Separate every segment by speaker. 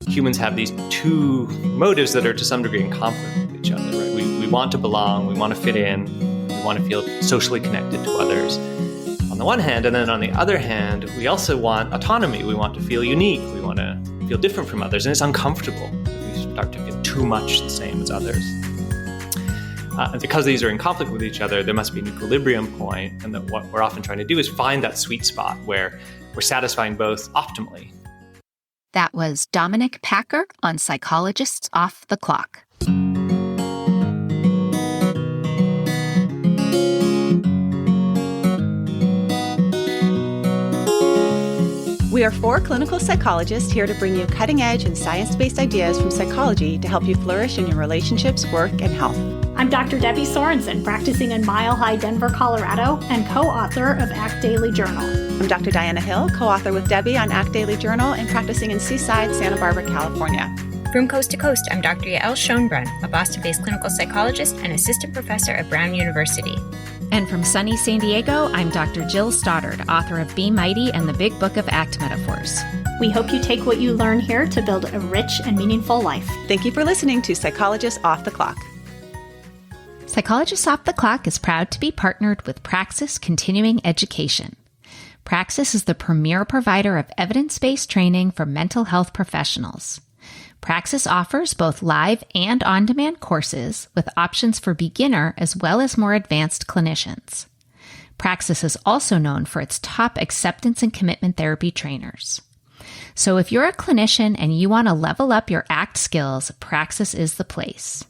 Speaker 1: humans have these two motives that are to some degree in conflict with each other, right? We want to belong, we want to fit in, we want to feel socially connected to others on the one hand, and then on the other hand, we also want autonomy. We want to feel unique. We want to feel different from others, and it's uncomfortable if we start to feel too much the same as others. And because these are in conflict with each other, there must be an equilibrium point, and that what we're often trying to do is find that sweet spot where we're satisfying both optimally.
Speaker 2: That was Dominic Packer on Psychologists Off the Clock.
Speaker 3: We are 4 clinical psychologists here to bring you cutting-edge and science-based ideas from psychology to help you flourish in your relationships, work, and health.
Speaker 4: I'm Dr. Debbie Sorensen, practicing in Mile High, Denver, Colorado, and co-author of Act Daily Journal.
Speaker 3: I'm Dr. Diana Hill, co-author with Debbie on Act Daily Journal and practicing in Seaside, Santa Barbara, California.
Speaker 5: From coast to coast, I'm Dr. Yael Schonbrun, a Boston-based clinical psychologist and assistant professor at Brown University.
Speaker 2: And from sunny San Diego, I'm Dr. Jill Stoddard, author of Be Mighty and the Big Book of Act Metaphors.
Speaker 4: We hope you take what you learn here to build a rich and meaningful life.
Speaker 3: Thank you for listening to Psychologists Off the Clock.
Speaker 2: Psychologists Off the Clock is proud to be partnered with Praxis Continuing Education. Praxis is the premier provider of evidence-based training for mental health professionals. Praxis offers both live and on-demand courses with options for beginner as well as more advanced clinicians. Praxis is also known for its top acceptance and commitment therapy trainers. So if you're a clinician and you want to level up your ACT skills, Praxis is the place.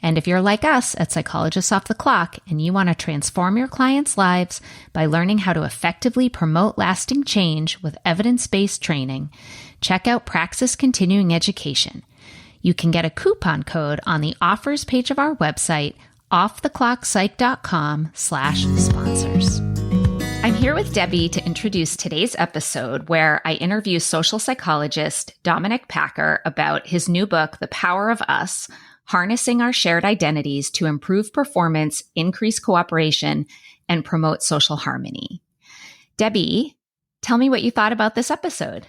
Speaker 2: And if you're like us at Psychologists Off the Clock and you want to transform your clients' lives by learning how to effectively promote lasting change with evidence-based training, check out Praxis Continuing Education. You can get a coupon code on the offers page of our website, offtheclockpsych.com/sponsors. I'm here with Debbie to introduce today's episode where I interview social psychologist Dominic Packer about his new book, The Power of Us, Harnessing Our Shared Identities to Improve Performance, Increase Cooperation, and Promote Social Harmony. Debbie, tell me what you thought about this episode.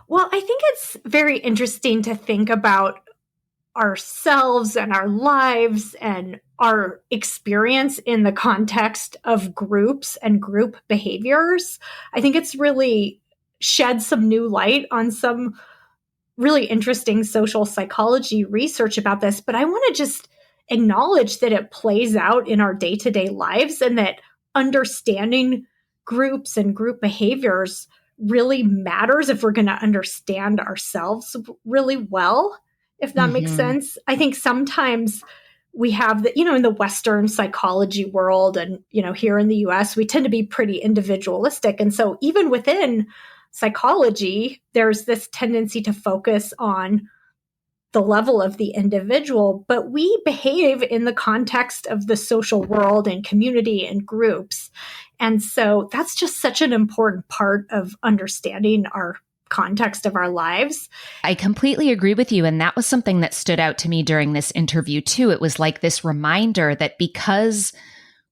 Speaker 4: Well, I think it's very interesting to think about ourselves and our lives and our experience in the context of groups and group behaviors. I think it's really shed some new light on some really interesting social psychology research about this, but I want to just acknowledge that it plays out in our day-to-day lives and that understanding groups and group behaviors really matters if we're going to understand ourselves really well, if that makes sense. I think sometimes we have the, in the Western psychology world and, here in the US, we tend to be pretty individualistic. And so even within psychology, there's this tendency to focus on the level of the individual, but we behave in the context of the social world and community and groups. And so that's just such an important part of understanding our context of our lives.
Speaker 2: I completely agree with you. And that was something that stood out to me during this interview too. It was like this reminder that because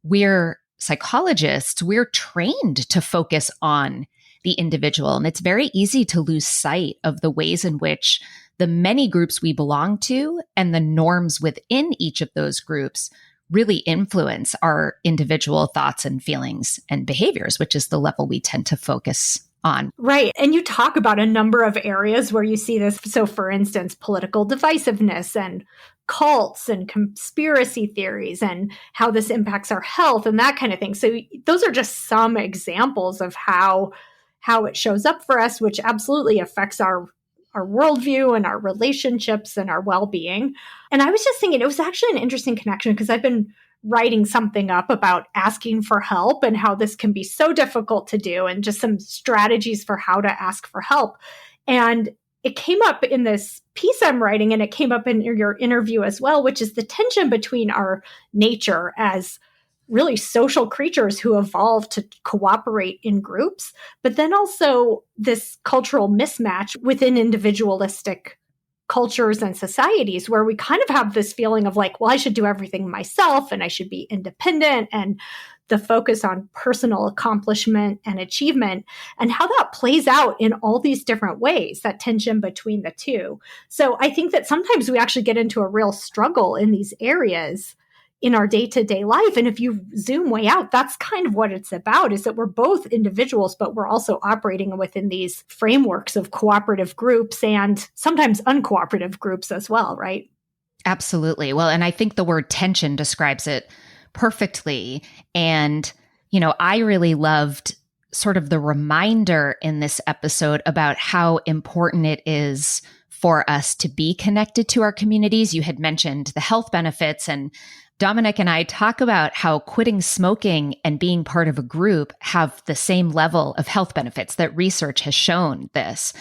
Speaker 2: we're psychologists, we're trained to focus on the individual. And it's very easy to lose sight of the ways in which the many groups we belong to and the norms within each of those groups really influence our individual thoughts and feelings and behaviors, which is the level we tend to focus on.
Speaker 4: Right. And you talk about a number of areas where you see this. So for instance, political divisiveness and cults and conspiracy theories and how this impacts our health and that kind of thing. So those are just some examples of how it shows up for us, which absolutely affects our worldview and our relationships and our well-being. And I was just thinking, it was actually an interesting connection because I've been writing something up about asking for help and how this can be so difficult to do and just some strategies for how to ask for help. And it came up in this piece I'm writing, and it came up in your interview as well, which is the tension between our nature as really social creatures who evolved to cooperate in groups, but then also this cultural mismatch within individualistic cultures and societies where we kind of have this feeling of like, well, I should do everything myself and I should be independent. And the focus on personal accomplishment and achievement, and how that plays out in all these different ways, that tension between the two. So I think that sometimes we actually get into a real struggle in these areas in our day-to-day life. And if you zoom way out, that's kind of what it's about, is that we're both individuals, but we're also operating within these frameworks of cooperative groups and sometimes uncooperative groups as well, right?
Speaker 2: Absolutely. Well, and I think the word tension describes it perfectly. And, I really loved sort of the reminder in this episode about how important it is for us to be connected to our communities. You had mentioned the health benefits, and Dominic and I talk about how quitting smoking and being part of a group have the same level of health benefits, that research has shown this.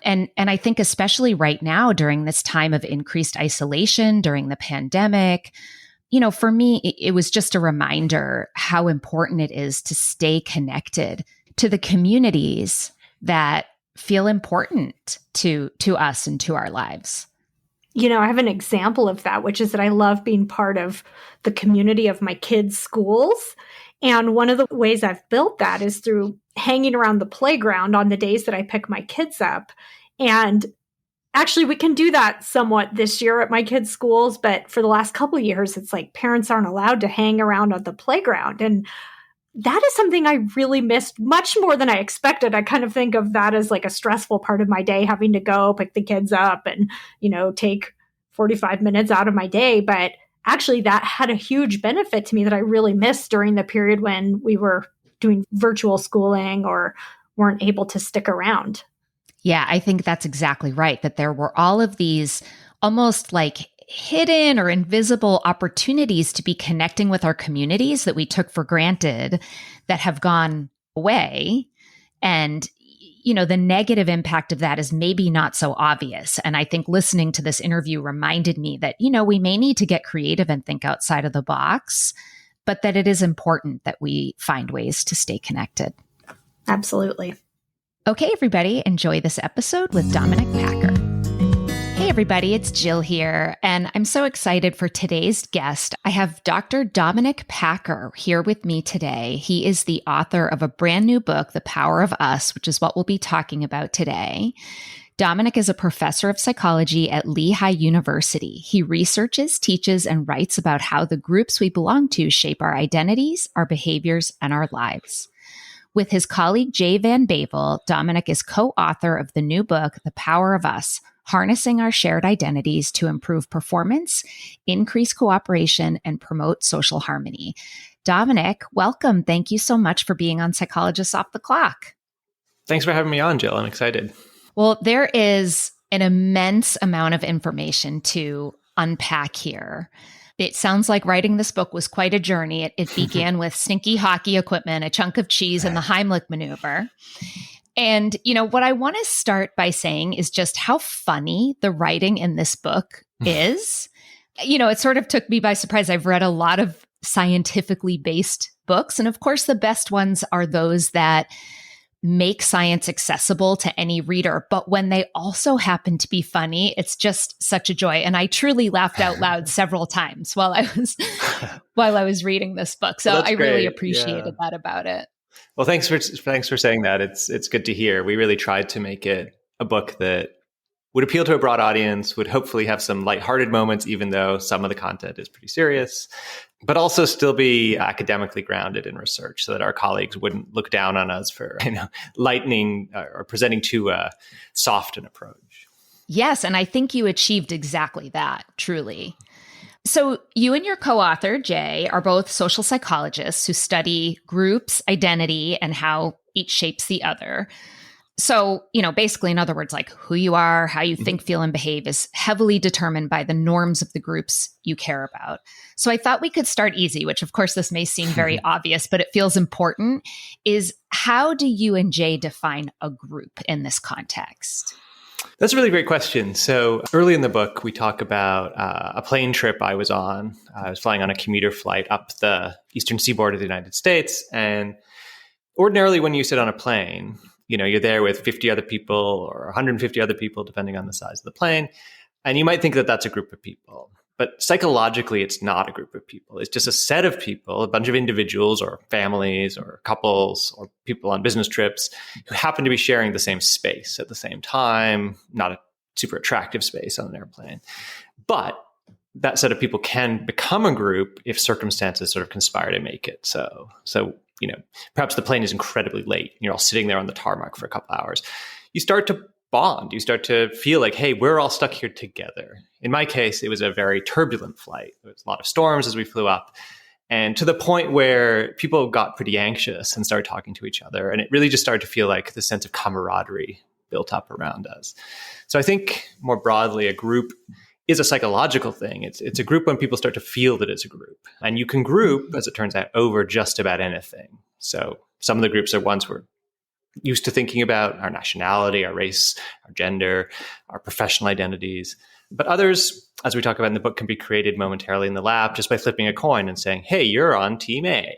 Speaker 2: And I think especially right now during this time of increased isolation during the pandemic, for me, it was just a reminder how important it is to stay connected to the communities that feel important to us and to our lives.
Speaker 4: I have an example of that, which is that I love being part of the community of my kids' schools. And one of the ways I've built that is through hanging around the playground on the days that I pick my kids up. And actually, we can do that somewhat this year at my kids' schools, but for the last couple of years, it's like parents aren't allowed to hang around at the playground. And that is something I really missed much more than I expected. I kind of think of that as like a stressful part of my day, having to go pick the kids up and, take 45 minutes out of my day. But actually, that had a huge benefit to me that I really missed during the period when we were doing virtual schooling or weren't able to stick around.
Speaker 2: Yeah, I think that's exactly right, that there were all of these almost like hidden or invisible opportunities to be connecting with our communities that we took for granted that have gone away. And, the negative impact of that is maybe not so obvious. And I think listening to this interview reminded me that, we may need to get creative and think outside of the box, but that it is important that we find ways to stay connected.
Speaker 4: Absolutely.
Speaker 2: Okay, everybody, enjoy this episode with Dominic Packer. Hey, everybody, it's Jill here, and I'm so excited for today's guest. I have Dr. Dominic Packer here with me today. He is the author of a brand new book, The Power of Us, which is what we'll be talking about today. Dominic is a professor of psychology at Lehigh University. He researches, teaches, and writes about how the groups we belong to shape our identities, our behaviors, and our lives. With his colleague Jay Van Bavel, Dominic is co-author of the new book, The Power of Us, Harnessing Our Shared Identities to Improve Performance, Increase Cooperation, and Promote Social Harmony. Dominic, welcome. Thank you so much for being on Psychologists Off the Clock.
Speaker 1: Thanks for having me on, Jill. I'm excited.
Speaker 2: Well, there is an immense amount of information to unpack here. It sounds like writing this book was quite a journey. It began with stinky hockey equipment, a chunk of cheese, and the Heimlich maneuver. And, what I want to start by saying is just how funny the writing in this book is. It sort of took me by surprise. I've read a lot of scientifically based books. And of course, the best ones are those that make science accessible to any reader. But when they also happen to be funny, it's just such a joy. And I truly laughed out loud several times while I was reading this book. So I really appreciated that about it.
Speaker 1: Well, thanks for saying that. It's good to hear. We really tried to make it a book that would appeal to a broad audience, would hopefully have some lighthearted moments, even though some of the content is pretty serious, but also still be academically grounded in research so that our colleagues wouldn't look down on us for lightening or presenting too soft an approach.
Speaker 2: Yes, and I think you achieved exactly that, truly. So you and your co-author, Jay, are both social psychologists who study groups, identity, and how each shapes the other. So, basically, in other words, like who you are, how you think, feel, and behave is heavily determined by the norms of the groups you care about. So I thought we could start easy, which of course this may seem very obvious, but it feels important, is how do you and Jay define a group in this context?
Speaker 1: That's a really great question. So early in the book, we talk about a plane trip I was on. I was flying on a commuter flight up the eastern seaboard of the United States. And ordinarily when you sit on a plane, you're there with 50 other people or 150 other people, depending on the size of the plane. And you might think that that's a group of people. But psychologically, it's not a group of people. It's just a set of people, a bunch of individuals or families or couples or people on business trips who happen to be sharing the same space at the same time, not a super attractive space on an airplane. But that set of people can become a group if circumstances sort of conspire to make it so. So, perhaps the plane is incredibly late. You're all sitting there on the tarmac for a couple hours. You start to bond. You start to feel like, hey, we're all stuck here together. In my case, it was a very turbulent flight. There was a lot of storms as we flew up, and to the point where people got pretty anxious and started talking to each other. And it really just started to feel like the sense of camaraderie built up around us. So I think more broadly, a group is a psychological thing. It's a group when people start to feel that it's a group. And you can group, as it turns out, over just about anything. So some of the groups are ones we're used to thinking about: our nationality, our race, our gender, our professional identities. But others, as we talk about in the book, can be created momentarily in the lab just by flipping a coin and saying, hey, you're on team A.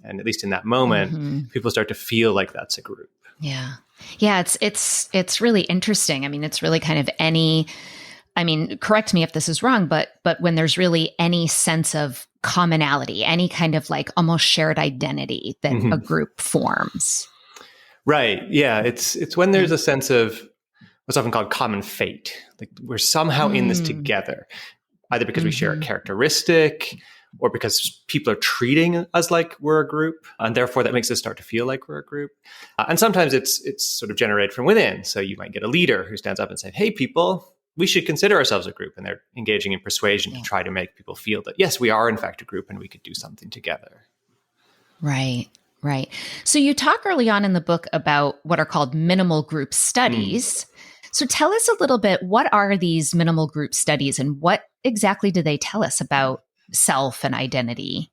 Speaker 1: And at least in that moment, people start to feel like that's a group.
Speaker 2: Yeah. Yeah. It's really interesting. I mean, it's really kind of correct me if this is wrong, but when there's really any sense of commonality, any kind of like almost shared identity that a group forms.
Speaker 1: Right. Yeah. It's when there's a sense of what's often called common fate. Like we're somehow in this together, either because we share a characteristic or because people are treating us like we're a group. And therefore that makes us start to feel like we're a group. And sometimes it's sort of generated from within. So you might get a leader who stands up and says, hey, people, we should consider ourselves a group. And they're engaging in persuasion to try to make people feel that, yes, we are in fact a group and we could do something together.
Speaker 2: Right. Right. So you talk early on in the book about what are called minimal group studies. So tell us a little bit, what are these minimal group studies and what exactly do they tell us about self and identity?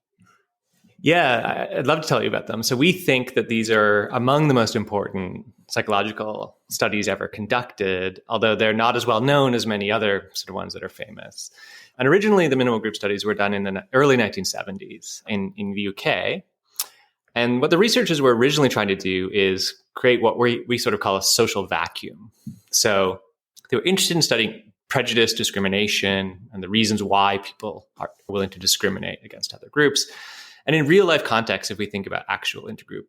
Speaker 1: Yeah, I'd love to tell you about them. So we think that these are among the most important psychological studies ever conducted, although they're not as well known as many other sort of ones that are famous. And originally, the minimal group studies were done in the early 1970s in the UK. And what the researchers were originally trying to do is create what we sort of call a social vacuum. So they were interested in studying prejudice, discrimination, and the reasons why people are willing to discriminate against other groups. And in real life context, if we think about actual intergroup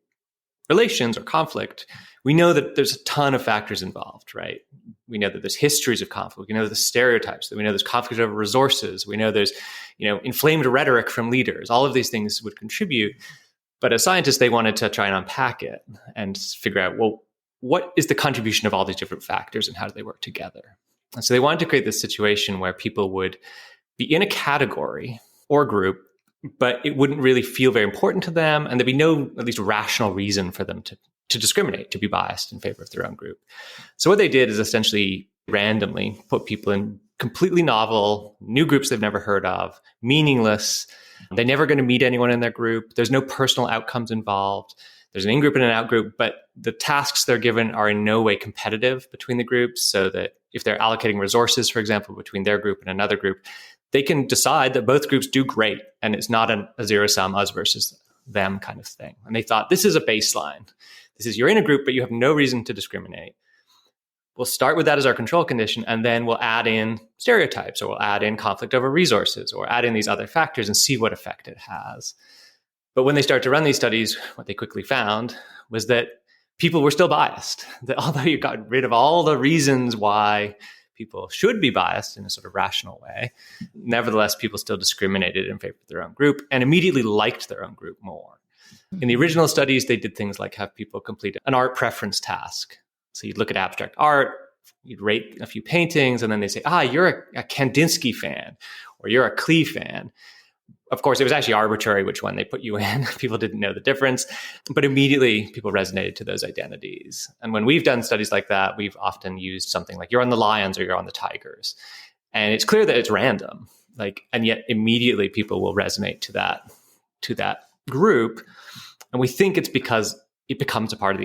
Speaker 1: relations or conflict, we know that there's a ton of factors involved, right? We know that there's histories of conflict. We know there's stereotypes. We know there's conflict over resources. We know there's, inflamed rhetoric from leaders. All of these things would contribute. But as scientists, they wanted to try and unpack it and figure out, well, what is the contribution of all these different factors and how do they work together? And so they wanted to create this situation where people would be in a category or group, but it wouldn't really feel very important to them. And there'd be no, at least rational reason for them to discriminate, to be biased in favor of their own group. So what they did is essentially randomly put people in completely novel, new groups they've never heard of, meaningless. They're never going to meet anyone in their group. There's no personal outcomes involved. There's an in-group and an out-group, but the tasks they're given are in no way competitive between the groups, so that if they're allocating resources, for example, between their group and another group, they can decide that both groups do great, and it's not a zero-sum us versus them kind of thing. And they thought, this is a baseline. This is, you're in a group, but you have no reason to discriminate. We'll start with that as our control condition, and then we'll add in stereotypes, or we'll add in conflict over resources, or add in these other factors and see what effect it has. But when they started to run these studies, what they quickly found was that people were still biased. That although you got rid of all the reasons why people should be biased in a sort of rational way, nevertheless, people still discriminated in favor of their own group and immediately liked their own group more. In the original studies, they did things like have people complete an art preference task. So you'd look at abstract art, you'd rate a few paintings, and then they say, you're a Kandinsky fan, or you're a Klee fan. Of course, it was actually arbitrary which one they put you in. People didn't know the difference, but immediately people resonated to those identities. And when we've done studies like that, we've often used something like you're on the Lions or you're on the Tigers. And it's clear that it's random, and yet immediately people will resonate to that group. And we think it's because it becomes a part of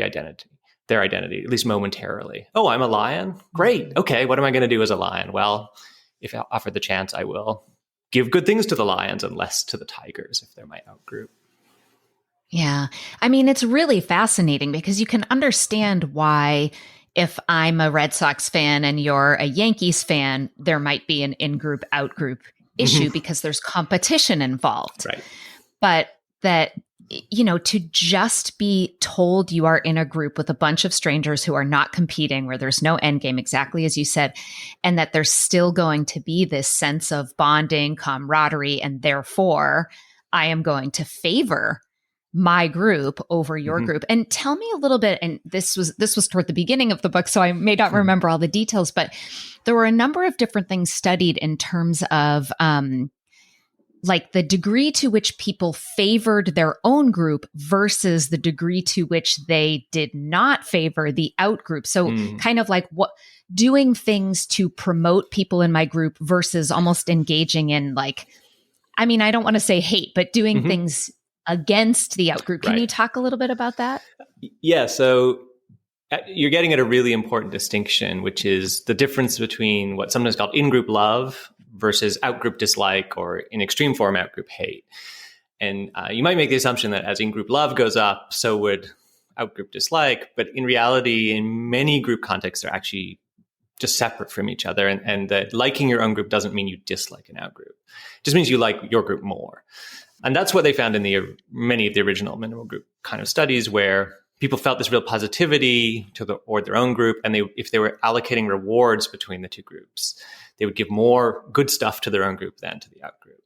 Speaker 1: their identity, at least momentarily. Oh, I'm a lion? Great. Okay, what am I going to do as a lion? Well, if offered the chance, I will give good things to the lions and less to the tigers if they're my outgroup.
Speaker 2: Yeah. I mean, it's really fascinating because you can understand why if I'm a Red Sox fan and you're a Yankees fan, there might be an in-group, out-group issue because there's competition involved.
Speaker 1: Right.
Speaker 2: But that, to just be told you are in a group with a bunch of strangers who are not competing, where there's no end game, exactly as you said, and that there's still going to be this sense of bonding, camaraderie, and therefore I am going to favor my group over your group. And tell me a little bit, and this was toward the beginning of the book, so I may not remember all the details, but there were a number of different things studied in terms of like the degree to which people favored their own group versus the degree to which they did not favor the out group. So kind of like what doing things to promote people in my group versus almost engaging in like, I mean, I don't want to say hate, but doing things against the out group. Can you talk a little bit about that?
Speaker 1: Yeah. So you're getting at a really important distinction, which is the difference between what's sometimes called in-group love versus out-group dislike, or in extreme form, out-group hate. And you might make the assumption that as in-group love goes up, so would out-group dislike. But in reality, in many group contexts, they're actually just separate from each other. And that liking your own group doesn't mean you dislike an out-group. It just means you like your group more. And that's what they found in many of the original minimal group kind of studies, where people felt this real positivity toward their own group. And if they were allocating rewards between the two groups, they would give more good stuff to their own group than to the out group.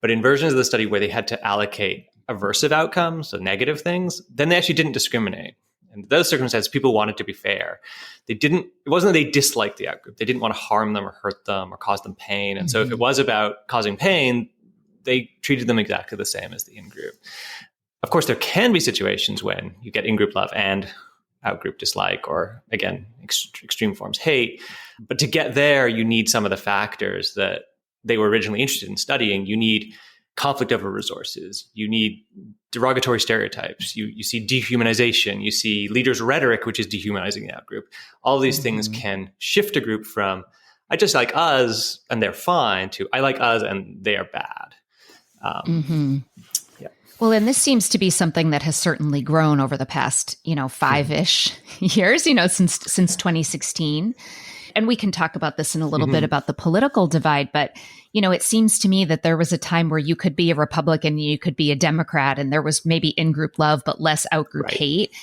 Speaker 1: But in versions of the study where they had to allocate aversive outcomes, so negative things, then they actually didn't discriminate. And in those circumstances, people wanted to be fair. It wasn't that they disliked the out group. They didn't want to harm them or hurt them or cause them pain. And so if it was about causing pain, they treated them exactly the same as the in-group. Of course, there can be situations when you get in-group love and out-group dislike, or again, extreme forms hate. But to get there, you need some of the factors that they were originally interested in studying. You need conflict over resources. You need derogatory stereotypes. You see dehumanization. You see leaders' rhetoric, which is dehumanizing the out-group. All these things can shift a group from, I just like us and they're fine, to I like us and they are bad. Yeah.
Speaker 2: Well, and this seems to be something that has certainly grown over the past, 5-ish years, since 2016. And we can talk about this in a little bit about the political divide, but, it seems to me that there was a time where you could be a Republican, you could be a Democrat, and there was maybe in-group love, but less out-group hate.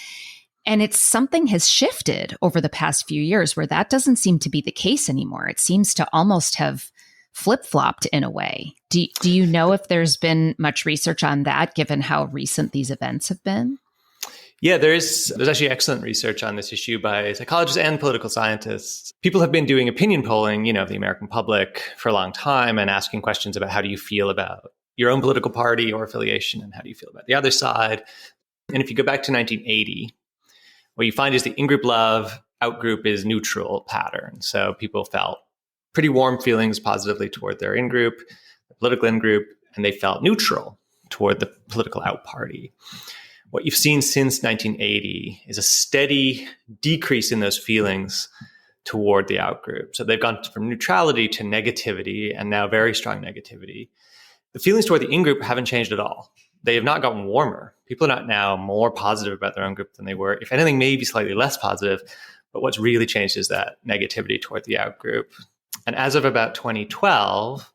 Speaker 2: And it's something has shifted over the past few years where that doesn't seem to be the case anymore. It seems to almost have flip-flopped in a way. Do you know if there's been much research on that, given how recent these events have been?
Speaker 1: Yeah, there's actually excellent research on this issue by psychologists and political scientists. People have been doing opinion polling, of the American public for a long time, and asking questions about how do you feel about your own political party or affiliation, and how do you feel about the other side. And if you go back to 1980, what you find is the in-group love, out-group is neutral pattern. So people felt pretty warm feelings positively toward their in-group, the political in-group, and they felt neutral toward the political out party. What you've seen since 1980 is a steady decrease in those feelings toward the out group. So they've gone from neutrality to negativity, and now very strong negativity. The feelings toward the in-group haven't changed at all. They have not gotten warmer. People are not now more positive about their own group than they were. If anything, maybe slightly less positive. But what's really changed is that negativity toward the out group. And as of about 2012,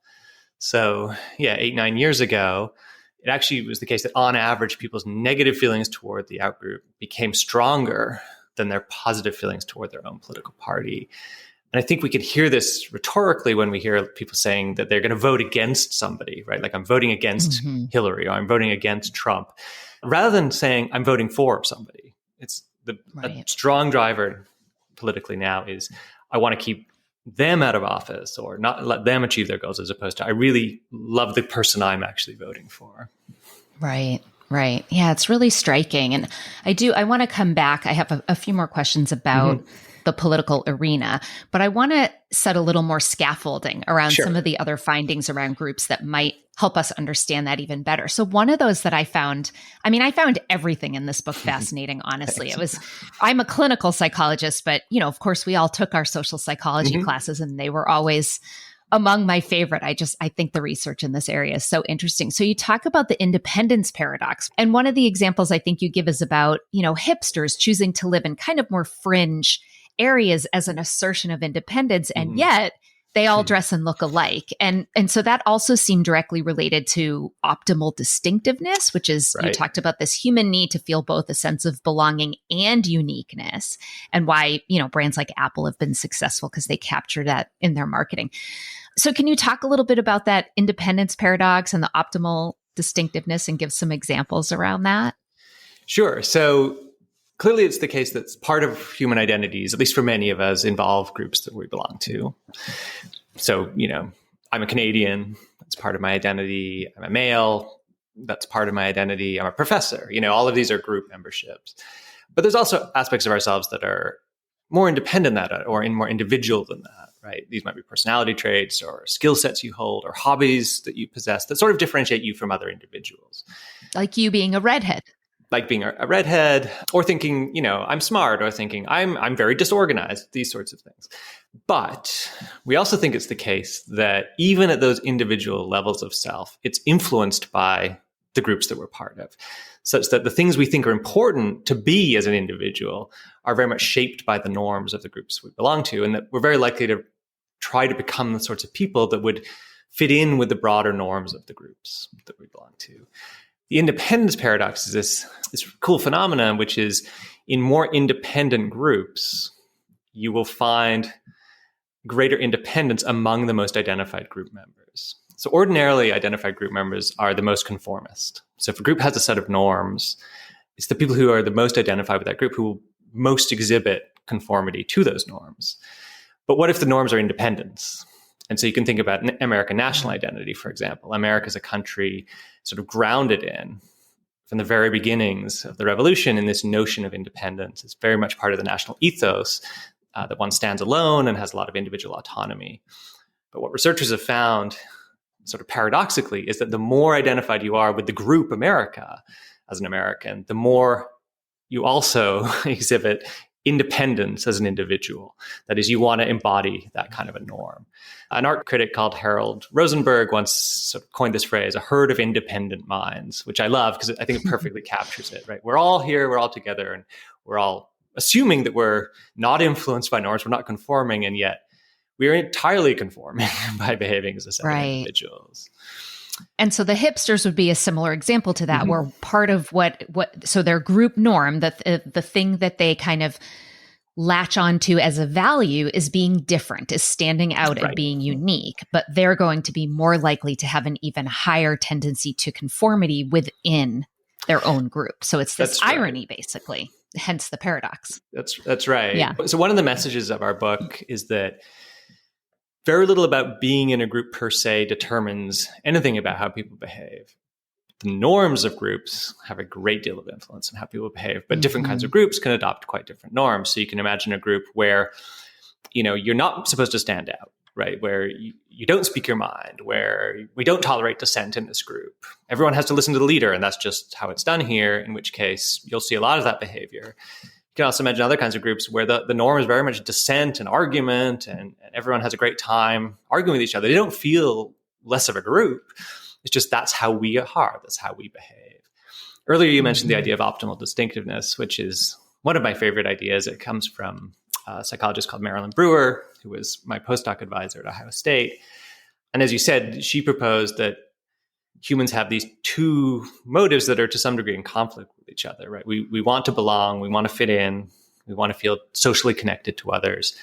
Speaker 1: so 8-9 years ago, it actually was the case that on average, people's negative feelings toward the out group became stronger than their positive feelings toward their own political party. And I think we can hear this rhetorically when we hear people saying that they're going to vote against somebody, right? Like I'm voting against Hillary, or I'm voting against Trump, rather than saying I'm voting for somebody. It's a strong driver politically now is I want to keep them out of office or not let them achieve their goals, as opposed to I really love the person I'm actually voting for.
Speaker 2: Right. Yeah, it's really striking. And I want to come back. I have a few more questions about the political arena, but I want to set a little more scaffolding around some of the other findings around groups that might help us understand that even better. So one of those that I found everything in this book fascinating, honestly. I'm a clinical psychologist, but of course we all took our social psychology classes, and they were always among my favorite. I think the research in this area is so interesting. So you talk about the independence paradox. And one of the examples I think you give is about, hipsters choosing to live in kind of more fringe areas as an assertion of independence. And yet They all dress and look alike. And so that also seemed directly related to optimal distinctiveness, which is, you talked about this human need to feel both a sense of belonging and uniqueness, and why, brands like Apple have been successful because they capture that in their marketing. So can you talk a little bit about that independence paradox and the optimal distinctiveness and give some examples around that?
Speaker 1: Sure. So clearly it's the case that part of human identities, at least for many of us, involve groups that we belong to. So, I'm a Canadian. That's part of my identity. I'm a male. That's part of my identity. I'm a professor. All of these are group memberships. But there's also aspects of ourselves that are more independent than that, or more individual than that, right? These might be personality traits or skill sets you hold or hobbies that you possess that sort of differentiate you from other individuals.
Speaker 2: Like you being a redhead.
Speaker 1: Like being a redhead, or thinking, I'm smart, or thinking I'm very disorganized, these sorts of things. But we also think it's the case that even at those individual levels of self, it's influenced by the groups that we're part of, such that the things we think are important to be as an individual are very much shaped by the norms of the groups we belong to, and that we're very likely to try to become the sorts of people that would fit in with the broader norms of the groups that we belong to. The independence paradox is this cool phenomenon, which is in more independent groups, you will find greater independence among the most identified group members. So ordinarily, identified group members are the most conformist. So if a group has a set of norms, it's the people who are the most identified with that group who will most exhibit conformity to those norms. But what if the norms are independence? And so you can think about American national identity, for example. America is a country sort of grounded in, from the very beginnings of the revolution, in this notion of independence. It's very much part of the national ethos that one stands alone and has a lot of individual autonomy. But what researchers have found, sort of paradoxically, is that the more identified you are with the group America as an American, the more you also exhibit independence as an individual. That is, you want to embody that kind of a norm. An art critic called Harold Rosenberg once sort of coined this phrase, a herd of independent minds, which I love because I think it perfectly captures it, right? We're all here, we're all together, and we're all assuming that we're not influenced by norms, we're not conforming, and yet we are entirely conforming by behaving as a set of individuals.
Speaker 2: And so the hipsters would be a similar example to that, where part of so their group norm, the thing that they kind of latch onto as a value is being different, is standing out and being unique, but they're going to be more likely to have an even higher tendency to conformity within their own group. So it's this irony, basically, hence the paradox.
Speaker 1: That's right.
Speaker 2: Yeah.
Speaker 1: So one of the messages of our book is that very little about being in a group per se determines anything about how people behave. The norms of groups have a great deal of influence on how people behave, but different kinds of groups can adopt quite different norms. So you can imagine a group where, you're not supposed to stand out, right? Where you don't speak your mind, where we don't tolerate dissent in this group. Everyone has to listen to the leader, and that's just how it's done here, in which case you'll see a lot of that behavior. You can also imagine other kinds of groups where the norm is very much dissent and argument, and everyone has a great time arguing with each other. They don't feel less of a group. It's just that's how we are. That's how we behave. Earlier, you mentioned the idea of optimal distinctiveness, which is one of my favorite ideas. It comes from a psychologist called Marilyn Brewer, who was my postdoc advisor at Ohio State. And as you said, she proposed that humans have these two motives that are to some degree in conflict with each other, right? We want to belong, we want to fit in, we want to feel socially connected to others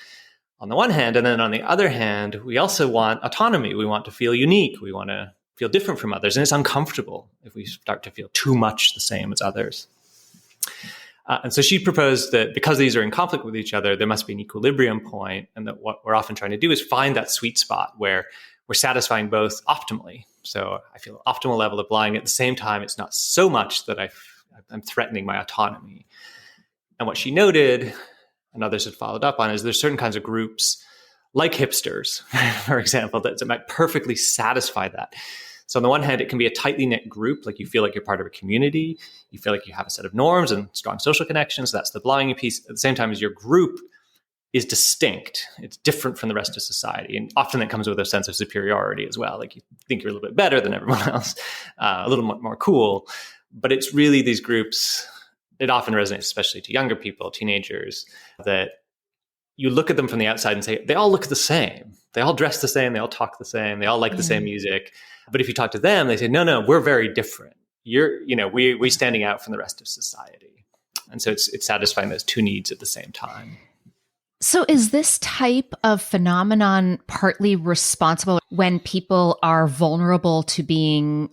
Speaker 1: on the one hand. And then on the other hand, we also want autonomy. We want to feel unique. We want to feel different from others. And it's uncomfortable if we start to feel too much the same as others. And so she proposed that because these are in conflict with each other, there must be an equilibrium point, and that what we're often trying to do is find that sweet spot where we're satisfying both optimally. So I feel an optimal level of belonging. At the same time, it's not so much that I'm threatening my autonomy. And what she noted, and others have followed up on, is there's certain kinds of groups, like hipsters, for example, that might perfectly satisfy that. So on the one hand, it can be a tightly knit group, like you feel like you're part of a community, you feel like you have a set of norms and strong social connections. That's the belonging piece. At the same time as your group is distinct, it's different from the rest of society. And often that comes with a sense of superiority as well. Like you think you're a little bit better than everyone else, a little more cool. But it's really these groups, it often resonates, especially to younger people, teenagers, that you look at them from the outside and say, they all look the same. They all dress the same. They all talk the same. They all like the same music. But if you talk to them, they say, no, we're very different. We standing out from the rest of society. And so it's satisfying those two needs at the same time.
Speaker 2: So is this type of phenomenon partly responsible when people are vulnerable to being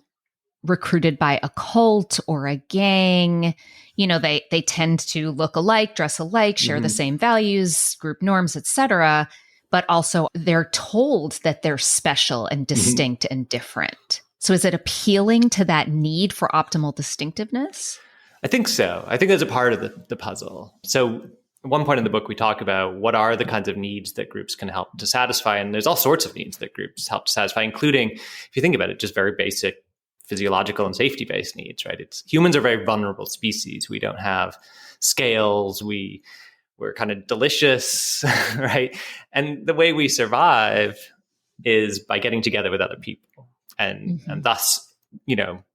Speaker 2: recruited by a cult or a gang? They tend to look alike, dress alike, share the same values, group norms, etc. But also they're told that they're special and distinct and different. So is it appealing to that need for optimal distinctiveness?
Speaker 1: I think so. I think that's a part of the puzzle. So at one point in the book, we talk about what are the kinds of needs that groups can help to satisfy. And there's all sorts of needs that groups help to satisfy, including, if you think about it, just very basic physiological and safety-based needs, right? Humans are very vulnerable species. We don't have scales. We're kind of delicious, right? And the way we survive is by getting together with other people and thus,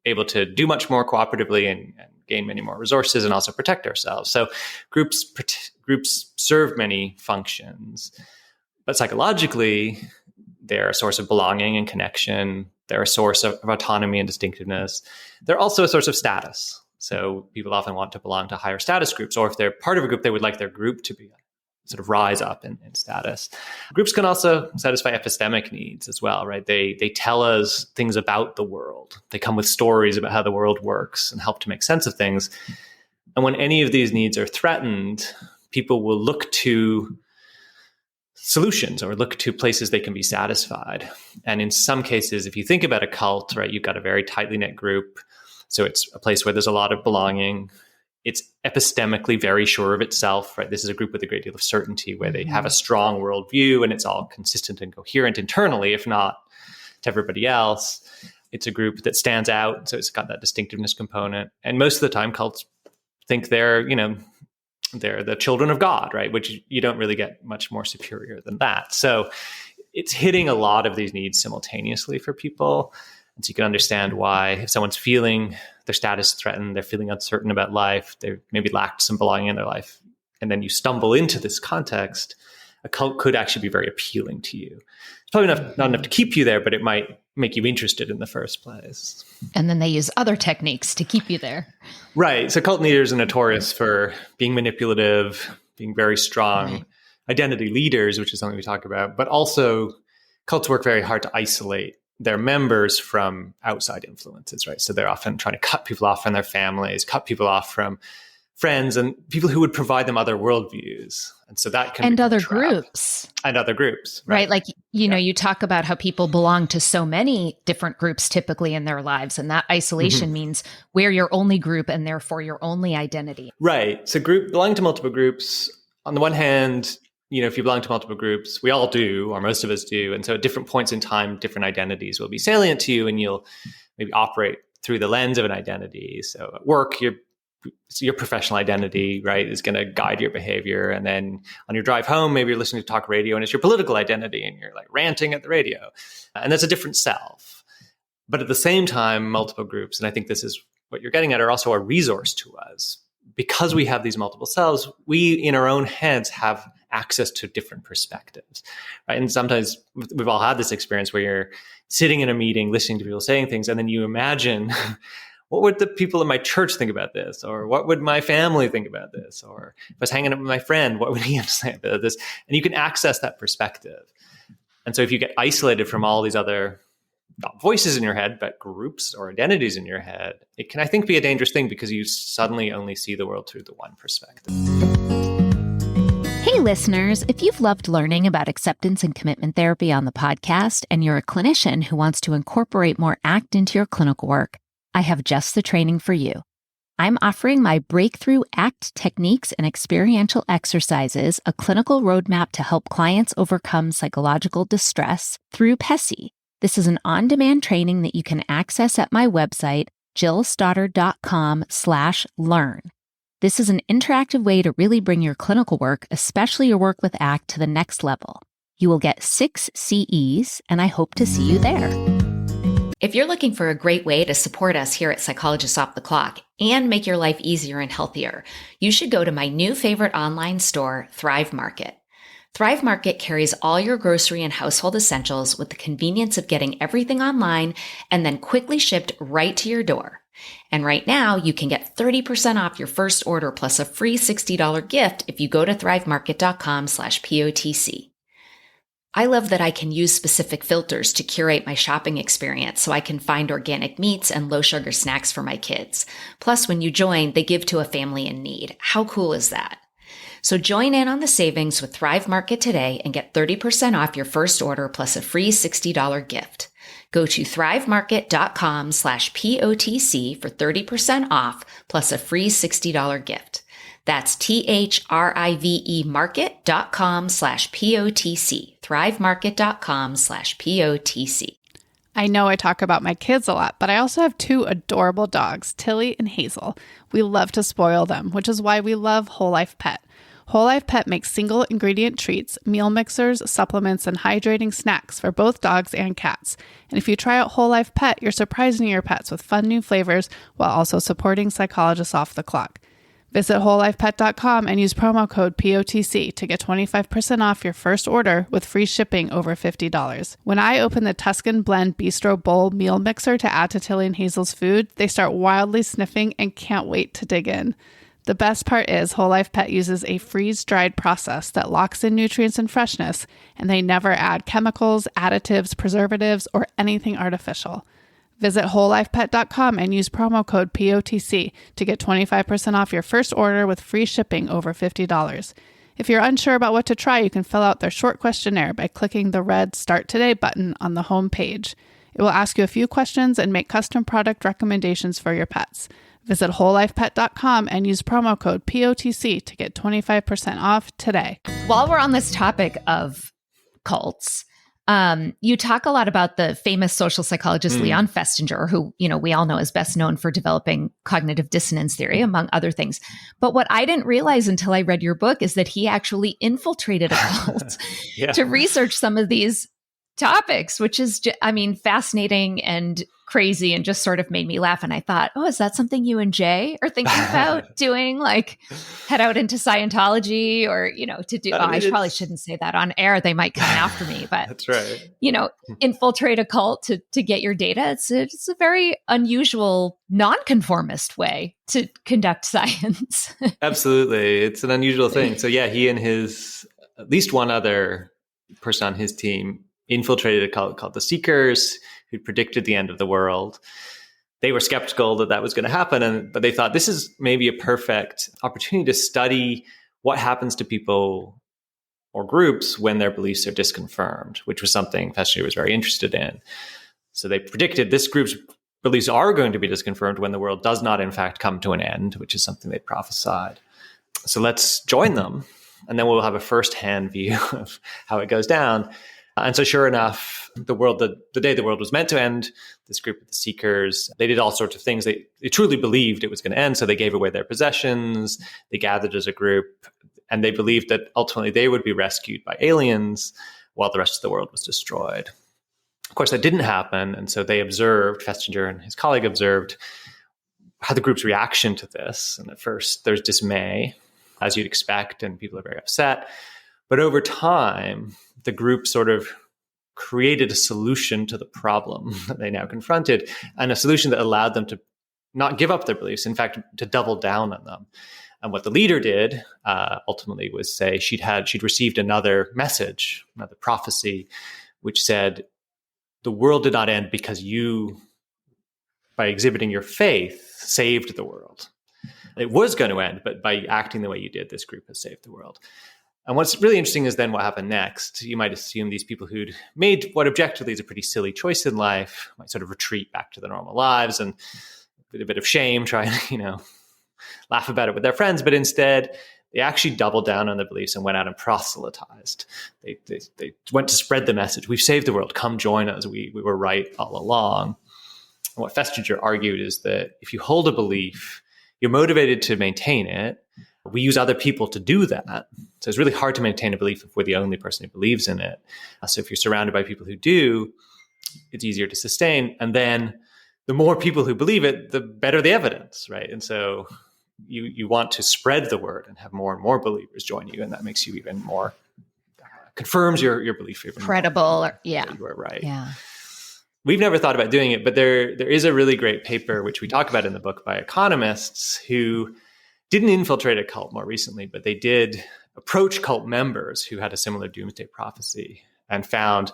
Speaker 1: able to do much more cooperatively and gain many more resources and also protect ourselves. So groups serve many functions, but psychologically, they're a source of belonging and connection. They're a source of autonomy and distinctiveness. They're also a source of status. So people often want to belong to higher status groups, or if they're part of a group, they would like their group to be sort of rise up in status. Groups can also satisfy epistemic needs as well, right? They tell us things about the world. They come with stories about how the world works and help to make sense of things. And when any of these needs are threatened, people will look to solutions or look to places they can be satisfied. And in some cases, if you think about a cult, right, you've got a very tightly knit group. So it's a place where there's a lot of belonging. It's epistemically very sure of itself, right? This is a group with a great deal of certainty where they have a strong worldview and it's all consistent and coherent internally, if not to everybody else. It's a group that stands out. So it's got that distinctiveness component. And most of the time cults think they're the children of God, right? Which you don't really get much more superior than that. So it's hitting a lot of these needs simultaneously for people. And so you can understand why if someone's feeling their status threatened, they're feeling uncertain about life, they maybe lacked some belonging in their life, and then you stumble into this context, a cult could actually be very appealing to you. It's probably not enough to keep you there, but it might make you interested in the first place.
Speaker 2: And then they use other techniques to keep you there.
Speaker 1: Right. So cult leaders are notorious for being manipulative, being very strong identity leaders, which is something we talk about, but also cults work very hard to isolate their members from outside influences, right? So they're often trying to cut people off from their families, cut people off from friends and people who would provide them other worldviews. And so that can
Speaker 2: and
Speaker 1: be
Speaker 2: other groups.
Speaker 1: And other groups.
Speaker 2: Right. Like, you talk about how people belong to so many different groups typically in their lives. And that isolation means we're your only group and therefore your only identity.
Speaker 1: Right. So belonging to multiple groups, on the one hand, if you belong to multiple groups, we all do, or most of us do. And so at different points in time, different identities will be salient to you and you'll maybe operate through the lens of an identity. So at work, your professional identity, right, is going to guide your behavior. And then on your drive home, maybe you're listening to talk radio and it's your political identity and you're like ranting at the radio. And that's a different self. But at the same time, multiple groups, and I think this is what you're getting at, are also a resource to us. Because we have these multiple selves, we in our own heads have access to different perspectives, right? And sometimes we've all had this experience where you're sitting in a meeting, listening to people saying things, and then you imagine, what would the people in my church think about this? Or what would my family think about this? Or if I was hanging out with my friend, what would he have to say about this? And you can access that perspective. And so if you get isolated from all these other not voices in your head, but groups or identities in your head, it can, I think, be a dangerous thing because you suddenly only see the world through the one perspective.
Speaker 2: Hey, listeners, if you've loved learning about acceptance and commitment therapy on the podcast and you're a clinician who wants to incorporate more ACT into your clinical work, I have just the training for you. I'm offering my Breakthrough ACT Techniques and Experiential Exercises, a clinical roadmap to help clients overcome psychological distress through PESI. This is an on-demand training that you can access at my website, jillstoddard.com/learn. This is an interactive way to really bring your clinical work, especially your work with ACT, to the next level. You will get 6 CEs, and I hope to see you there. If you're looking for a great way to support us here at Psychologists Off the Clock and make your life easier and healthier, you should go to my new favorite online store, Thrive Market. Thrive Market carries all your grocery and household essentials with the convenience of getting everything online and then quickly shipped right to your door. And right now, you can get 30% off your first order plus a free $60 gift if you go to thrivemarket.com/POTC. I love that I can use specific filters to curate my shopping experience so I can find organic meats and low sugar snacks for my kids. Plus, when you join, they give to a family in need. How cool is that? So join in on the savings with Thrive Market today and get 30% off your first order plus a free $60 gift. Go to thrivemarket.com/POTC for 30% off plus a free $60 gift. That's THRIVE market.com/POTC. thrivemarket.com/POTC.
Speaker 6: I know I talk about my kids a lot, but I also have two adorable dogs, Tilly and Hazel. We love to spoil them, which is why we love Whole Life Pet. Whole Life Pet makes single ingredient treats, meal mixers, supplements, and hydrating snacks for both dogs and cats. And if you try out Whole Life Pet, you're surprising your pets with fun new flavors while also supporting Psychologists Off the Clock. Visit wholelifepet.com and use promo code POTC to get 25% off your first order with free shipping over $50. When I open the Tuscan Blend Bistro Bowl meal mixer to add to Tilly and Hazel's food, they start wildly sniffing and can't wait to dig in. The best part is Whole Life Pet uses a freeze-dried process that locks in nutrients and freshness, and they never add chemicals, additives, preservatives, or anything artificial. Visit wholelifepet.com and use promo code POTC to get 25% off your first order with free shipping over $50. If you're unsure about what to try, you can fill out their short questionnaire by clicking the red Start Today button on the home page. It will ask you a few questions and make custom product recommendations for your pets. Visit wholelifepet.com and use promo code POTC to get 25% off today.
Speaker 2: While we're on this topic of cults, you talk a lot about the famous social psychologist Leon Festinger, who, we all know is best known for developing cognitive dissonance theory, among other things. But what I didn't realize until I read your book is that he actually infiltrated a cult to research some of these topics, which is, fascinating and crazy and just sort of made me laugh. And I thought, is that something you and Jay are thinking about doing? Like head out into Scientology or, to do, I probably shouldn't say that on air. They might come after me, but
Speaker 1: that's right.
Speaker 2: Infiltrate a cult to get your data. It's a very unusual nonconformist way to conduct science.
Speaker 1: Absolutely. It's an unusual thing. So yeah, he and at least one other person on his team infiltrated a cult called the Seekers, who predicted the end of the world. They were skeptical that was going to happen, but they thought this is maybe a perfect opportunity to study what happens to people or groups when their beliefs are disconfirmed, which was something Festinger was very interested in. So they predicted this group's beliefs are going to be disconfirmed when the world does not, in fact, come to an end, which is something they prophesied. So let's join them, and then we'll have a first-hand view of how it goes down. And so sure enough, the day the world was meant to end, this group of the Seekers, they did all sorts of things. They truly believed it was going to end. So they gave away their possessions. They gathered as a group, and they believed that ultimately they would be rescued by aliens while the rest of the world was destroyed. Of course, that didn't happen. And so they observed, Festinger and his colleague observed how the group's reaction to this. And at first there's dismay, as you'd expect, and people are very upset. But over time, the group sort of created a solution to the problem that they now confronted, and a solution that allowed them to not give up their beliefs, in fact, to double down on them. And what the leader did ultimately was say she'd received another message, another prophecy, which said, the world did not end because you, by exhibiting your faith, saved the world. It was going to end, but by acting the way you did, this group has saved the world. And what's really interesting is then what happened next. You might assume these people who'd made what objectively is a pretty silly choice in life might sort of retreat back to their normal lives and with a bit of shame try and, laugh about it with their friends. But instead, they actually doubled down on their beliefs and went out and proselytized. They went to spread the message. We've saved the world. Come join us. We were right all along. And what Festinger argued is that if you hold a belief, you're motivated to maintain it. We use other people to do that. So it's really hard to maintain a belief if we're the only person who believes in it. So if you're surrounded by people who do, it's easier to sustain. And then the more people who believe it, the better the evidence, right? And so you want to spread the word and have more and more believers join you. And that makes you even more confirms your belief.
Speaker 2: Credible. Yeah.
Speaker 1: You are right.
Speaker 2: Yeah.
Speaker 1: We've never thought about doing it, but there is a really great paper, which we talk about in the book, by economists who didn't infiltrate a cult more recently, but they did approach cult members who had a similar doomsday prophecy and found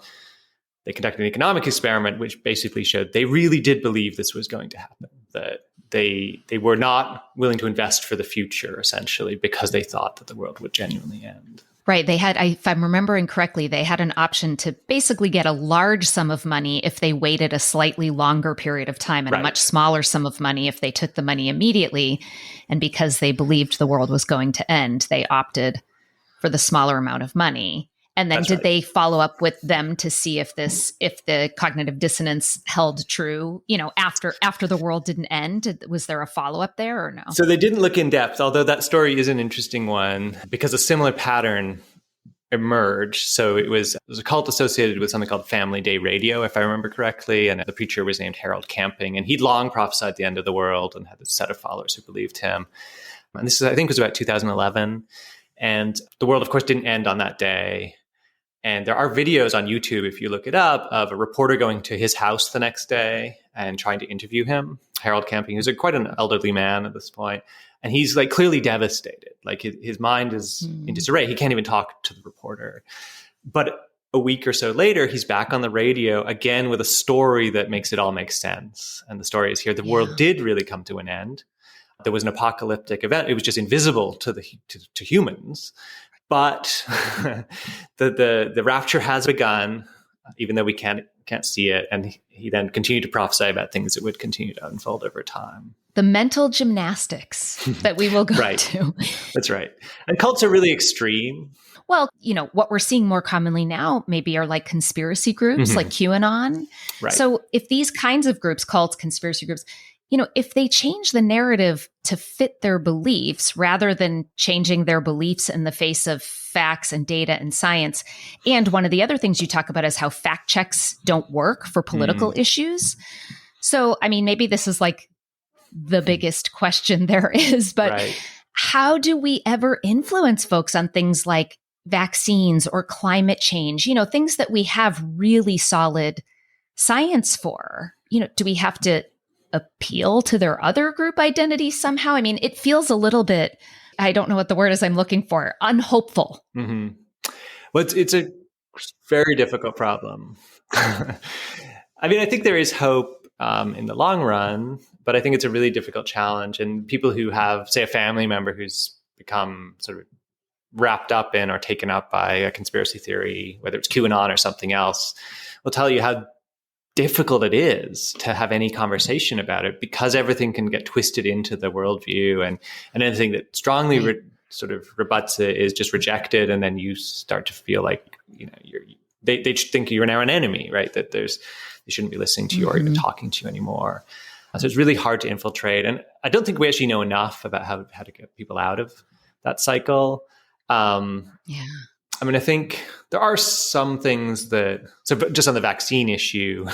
Speaker 1: they conducted an economic experiment, which basically showed they really did believe this was going to happen, that they were not willing to invest for the future, essentially, because they thought that the world would genuinely end.
Speaker 2: Right. They had, if I'm remembering correctly, they had an option to basically get a large sum of money if they waited a slightly longer period of time, and a much smaller sum of money if they took the money immediately. And because they believed the world was going to end, they opted for the smaller amount of money. And then they follow up with them to see if the cognitive dissonance held true, after the world didn't end? Was there a follow-up there or no?
Speaker 1: So they didn't look in depth, although that story is an interesting one because a similar pattern emerged. So it was a cult associated with something called Family Day Radio, if I remember correctly. And the preacher was named Harold Camping. And he'd long prophesied the end of the world and had a set of followers who believed him. And this, I think, was about 2011. And the world, of course, didn't end on that day. And there are videos on YouTube, if you look it up, of a reporter going to his house the next day and trying to interview him, Harold Camping, who's quite an elderly man at this point. And he's like clearly devastated. Like his mind is in disarray. He can't even talk to the reporter. But a week or so later, he's back on the radio again with a story that makes it all make sense. And the story is here. The world did really come to an end. There was an apocalyptic event. It was just invisible to humans. But the rapture has begun, even though we can't see it. And he then continued to prophesy about things that would continue to unfold over time.
Speaker 2: The mental gymnastics that we will go to.
Speaker 1: That's right. And cults are really extreme.
Speaker 2: Well, what we're seeing more commonly now maybe are like conspiracy groups, like QAnon.
Speaker 1: Right.
Speaker 2: So if these kinds of groups, cults, conspiracy groups, if they change the narrative to fit their beliefs rather than changing their beliefs in the face of facts and data and science. And one of the other things you talk about is how fact checks don't work for political issues. So, maybe this is like the biggest question there is, but how do we ever influence folks on things like vaccines or climate change, things that we have really solid science for? Do we have to appeal to their other group identity somehow? It feels a little bit, I don't know what the word is I'm looking for, unhopeful.
Speaker 1: Mm-hmm. Well, it's a very difficult problem. I think there is hope in the long run, but I think it's a really difficult challenge. And people who have, say, a family member who's become sort of wrapped up in or taken up by a conspiracy theory, whether it's QAnon or something else, will tell you how difficult it is to have any conversation about it because everything can get twisted into the worldview, and anything that strongly sort of rebuts it is just rejected, and then you start to feel like they think you're now an enemy, right? That they shouldn't be listening to you or even talking to you anymore. So it's really hard to infiltrate, and I don't think we actually know enough about how to get people out of that cycle. I think there are some things so just on the vaccine issue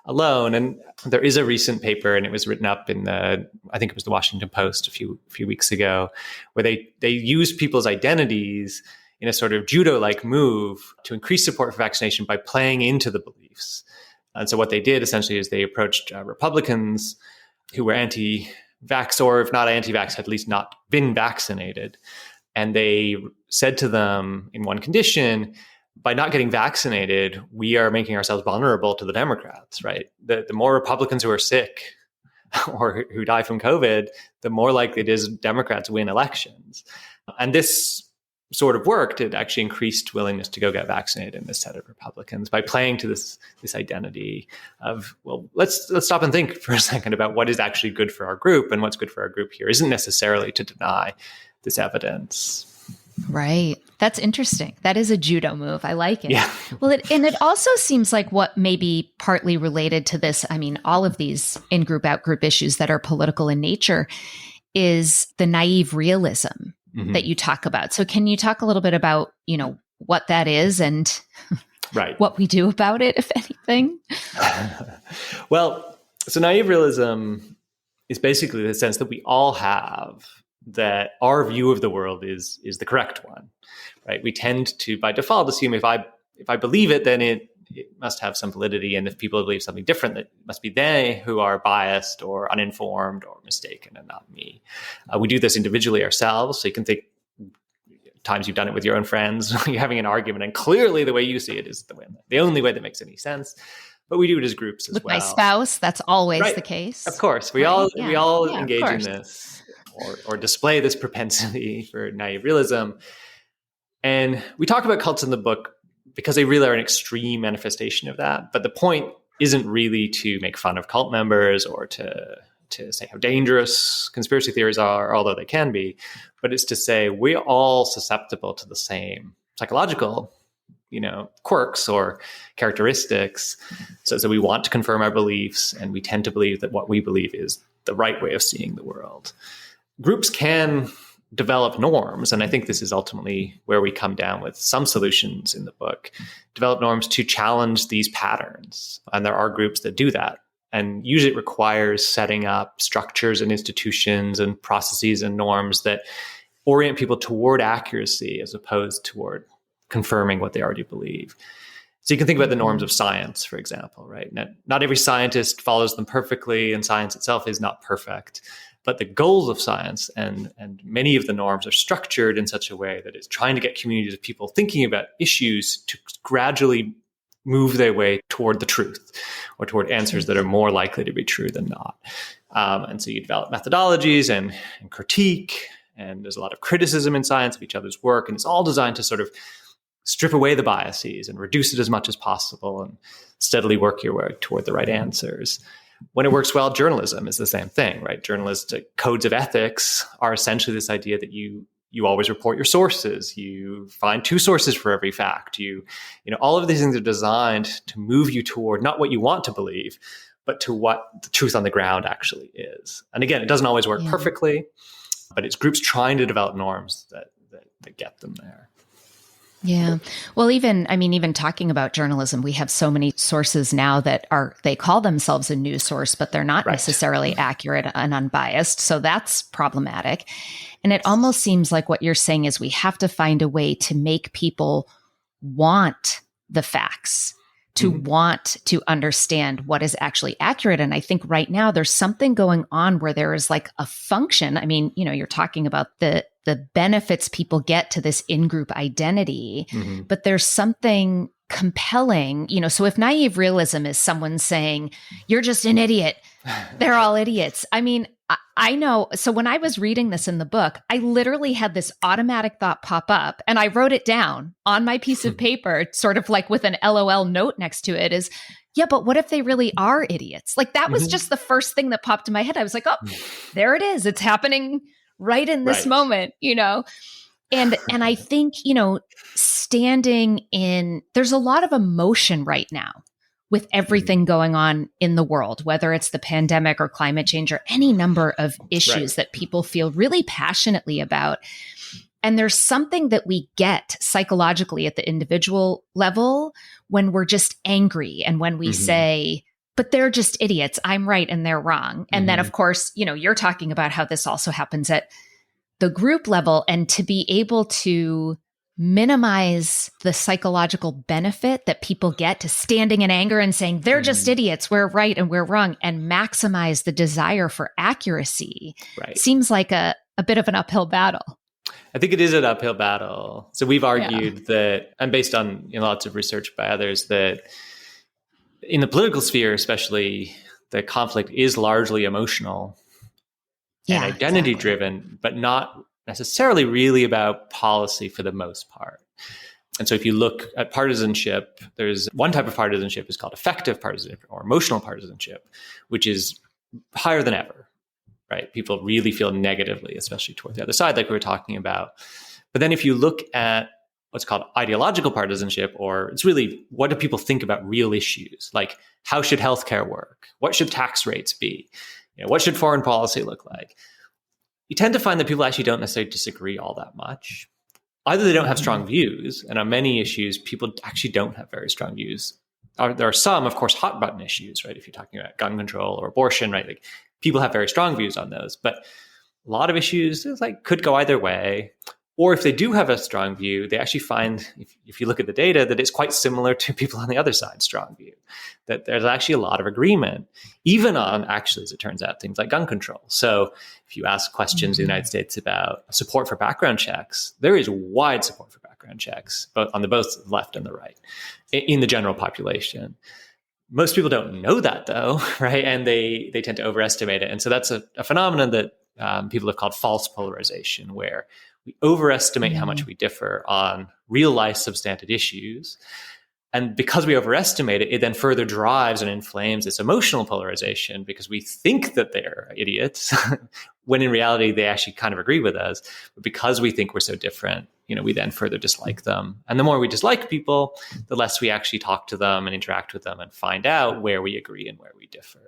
Speaker 1: alone, and there is a recent paper, and it was written up in I think it was the Washington Post a few weeks ago, where they used people's identities in a sort of judo-like move to increase support for vaccination by playing into the beliefs. And so what they did essentially is they approached Republicans who were anti-vax, or if not anti-vax, had at least not been vaccinated. And they said to them in one condition, by not getting vaccinated, we are making ourselves vulnerable to the Democrats, right? The more Republicans who are sick or who die from COVID, the more likely it is Democrats win elections. And this sort of worked. It actually increased willingness to go get vaccinated in this set of Republicans by playing to this identity of, well, let's stop and think for a second about what is actually good for our group, and what's good for our group here isn't necessarily to deny this evidence.
Speaker 2: Right. That's interesting. That is a judo move. I like it.
Speaker 1: Yeah.
Speaker 2: Well, it also seems like what may be partly related to this, all of these in-group, out-group issues that are political in nature, is the naive realism that you talk about. So can you talk a little bit about, what that is and what we do about it, if anything?
Speaker 1: Well, so naive realism is basically the sense that we all have that our view of the world is the correct one, right? We tend to, by default, assume if I believe it, then it must have some validity. And if people believe something different, it must be they who are biased or uninformed or mistaken and not me. We do this individually ourselves. So you can think times you've done it with your own friends, you're having an argument, and clearly the way you see it is the only way that makes any sense. But we do it as groups as
Speaker 2: With
Speaker 1: well.
Speaker 2: my spouse, that's always
Speaker 1: Right.
Speaker 2: the case.
Speaker 1: Of course. We
Speaker 2: Right?
Speaker 1: all
Speaker 2: Yeah,
Speaker 1: engage in this or display this propensity for naive realism. And we talk about cults in the book because they really are an extreme manifestation of that. But the point isn't really to make fun of cult members or to say how dangerous conspiracy theories are, although they can be, but it's to say we're all susceptible to the same psychological, quirks or characteristics. So we want to confirm our beliefs, and we tend to believe that what we believe is the right way of seeing the world. Groups can develop norms, and I think this is ultimately where we come down with some solutions in the book, develop norms to challenge these patterns. And there are groups that do that. And usually it requires setting up structures and institutions and processes and norms that orient people toward accuracy as opposed toward confirming what they already believe. So you can think about the norms of science, for example, right? Not every scientist follows them perfectly, and science itself is not perfect. But the goals of science and many of the norms are structured in such a way that it's trying to get communities of people thinking about issues to gradually move their way toward the truth or toward answers that are more likely to be true than not. And so you develop methodologies and critique, and there's a lot of criticism in science of each other's work, and it's all designed to sort of strip away the biases and reduce it as much as possible and steadily work your way toward the right answers. When it works well, journalism is the same thing, right? Journalistic codes of ethics are essentially this idea that you always report your sources. You find two sources for every fact. All of these things are designed to move you toward not what you want to believe, but to what the truth on the ground actually is. And again, it doesn't always work perfectly, but it's groups trying to develop norms that get them there.
Speaker 2: Yeah. Well, even talking about journalism, we have so many sources now that they call themselves a news source, but they're not necessarily accurate and unbiased. So that's problematic. And it almost seems like what you're saying is we have to find a way to make people want the facts, to want to understand what is actually accurate. And I think right now there's something going on where there is like a function. I mean, you're talking about the benefits people get to this in-group identity, but there's something compelling, so if naive realism is someone saying, you're just an idiot, they're all idiots. I mean, I know. So when I was reading this in the book, I literally had this automatic thought pop up, and I wrote it down on my piece of paper, sort of like with an LOL note next to it, is, yeah, but what if they really are idiots? Like that was just the first thing that popped in my head. I was like, oh, there it is. It's happening right in this moment, And I think, standing in, there's a lot of emotion right now with everything going on in the world, whether it's the pandemic or climate change or any number of issues that people feel really passionately about. And there's something that we get psychologically at the individual level when we're just angry and when we say, but they're just idiots. I'm right and they're wrong. And then, of course, you're talking about how this also happens at the group level, and to be able to minimize the psychological benefit that people get to standing in anger and saying, they're just idiots, we're right and we're wrong, and maximize the desire for accuracy seems like a bit of an uphill battle.
Speaker 1: I think it is an uphill battle. So we've argued that, and based on lots of research by others, that in the political sphere, especially, the conflict is largely emotional and identity driven, but not necessarily really about policy for the most part. And so if you look at partisanship, there's one type of partisanship is called effective partisanship or emotional partisanship, which is higher than ever, right? People really feel negatively, especially toward the other side, like we were talking about. But then if you look at what's called ideological partisanship, or it's really, what do people think about real issues? Like, how should healthcare work? What should tax rates be? What should foreign policy look like? You tend to find that people actually don't necessarily disagree all that much. Either they don't have strong views, and on many issues, people actually don't have very strong views. There are some, of course, hot button issues, right? If you're talking about gun control or abortion, right? Like, people have very strong views on those, but a lot of issues could go either way. Or if they do have a strong view, they actually find, if you look at the data, that it's quite similar to people on the other side's strong view, that there's actually a lot of agreement, even on, actually, as it turns out, things like gun control. So if you ask questions in the United States about support for background checks, there is wide support for background checks, both on both left and the right, in the general population. Most people don't know that, though, right? And they tend to overestimate it. And so that's a phenomenon that people have called false polarization, where we overestimate how much we differ on real life substantive issues. And because we overestimate it, it then further drives and inflames this emotional polarization, because we think that they're idiots when in reality they actually kind of agree with us. But because we think we're so different, we then further dislike them. And the more we dislike people, the less we actually talk to them and interact with them and find out where we agree and where we differ.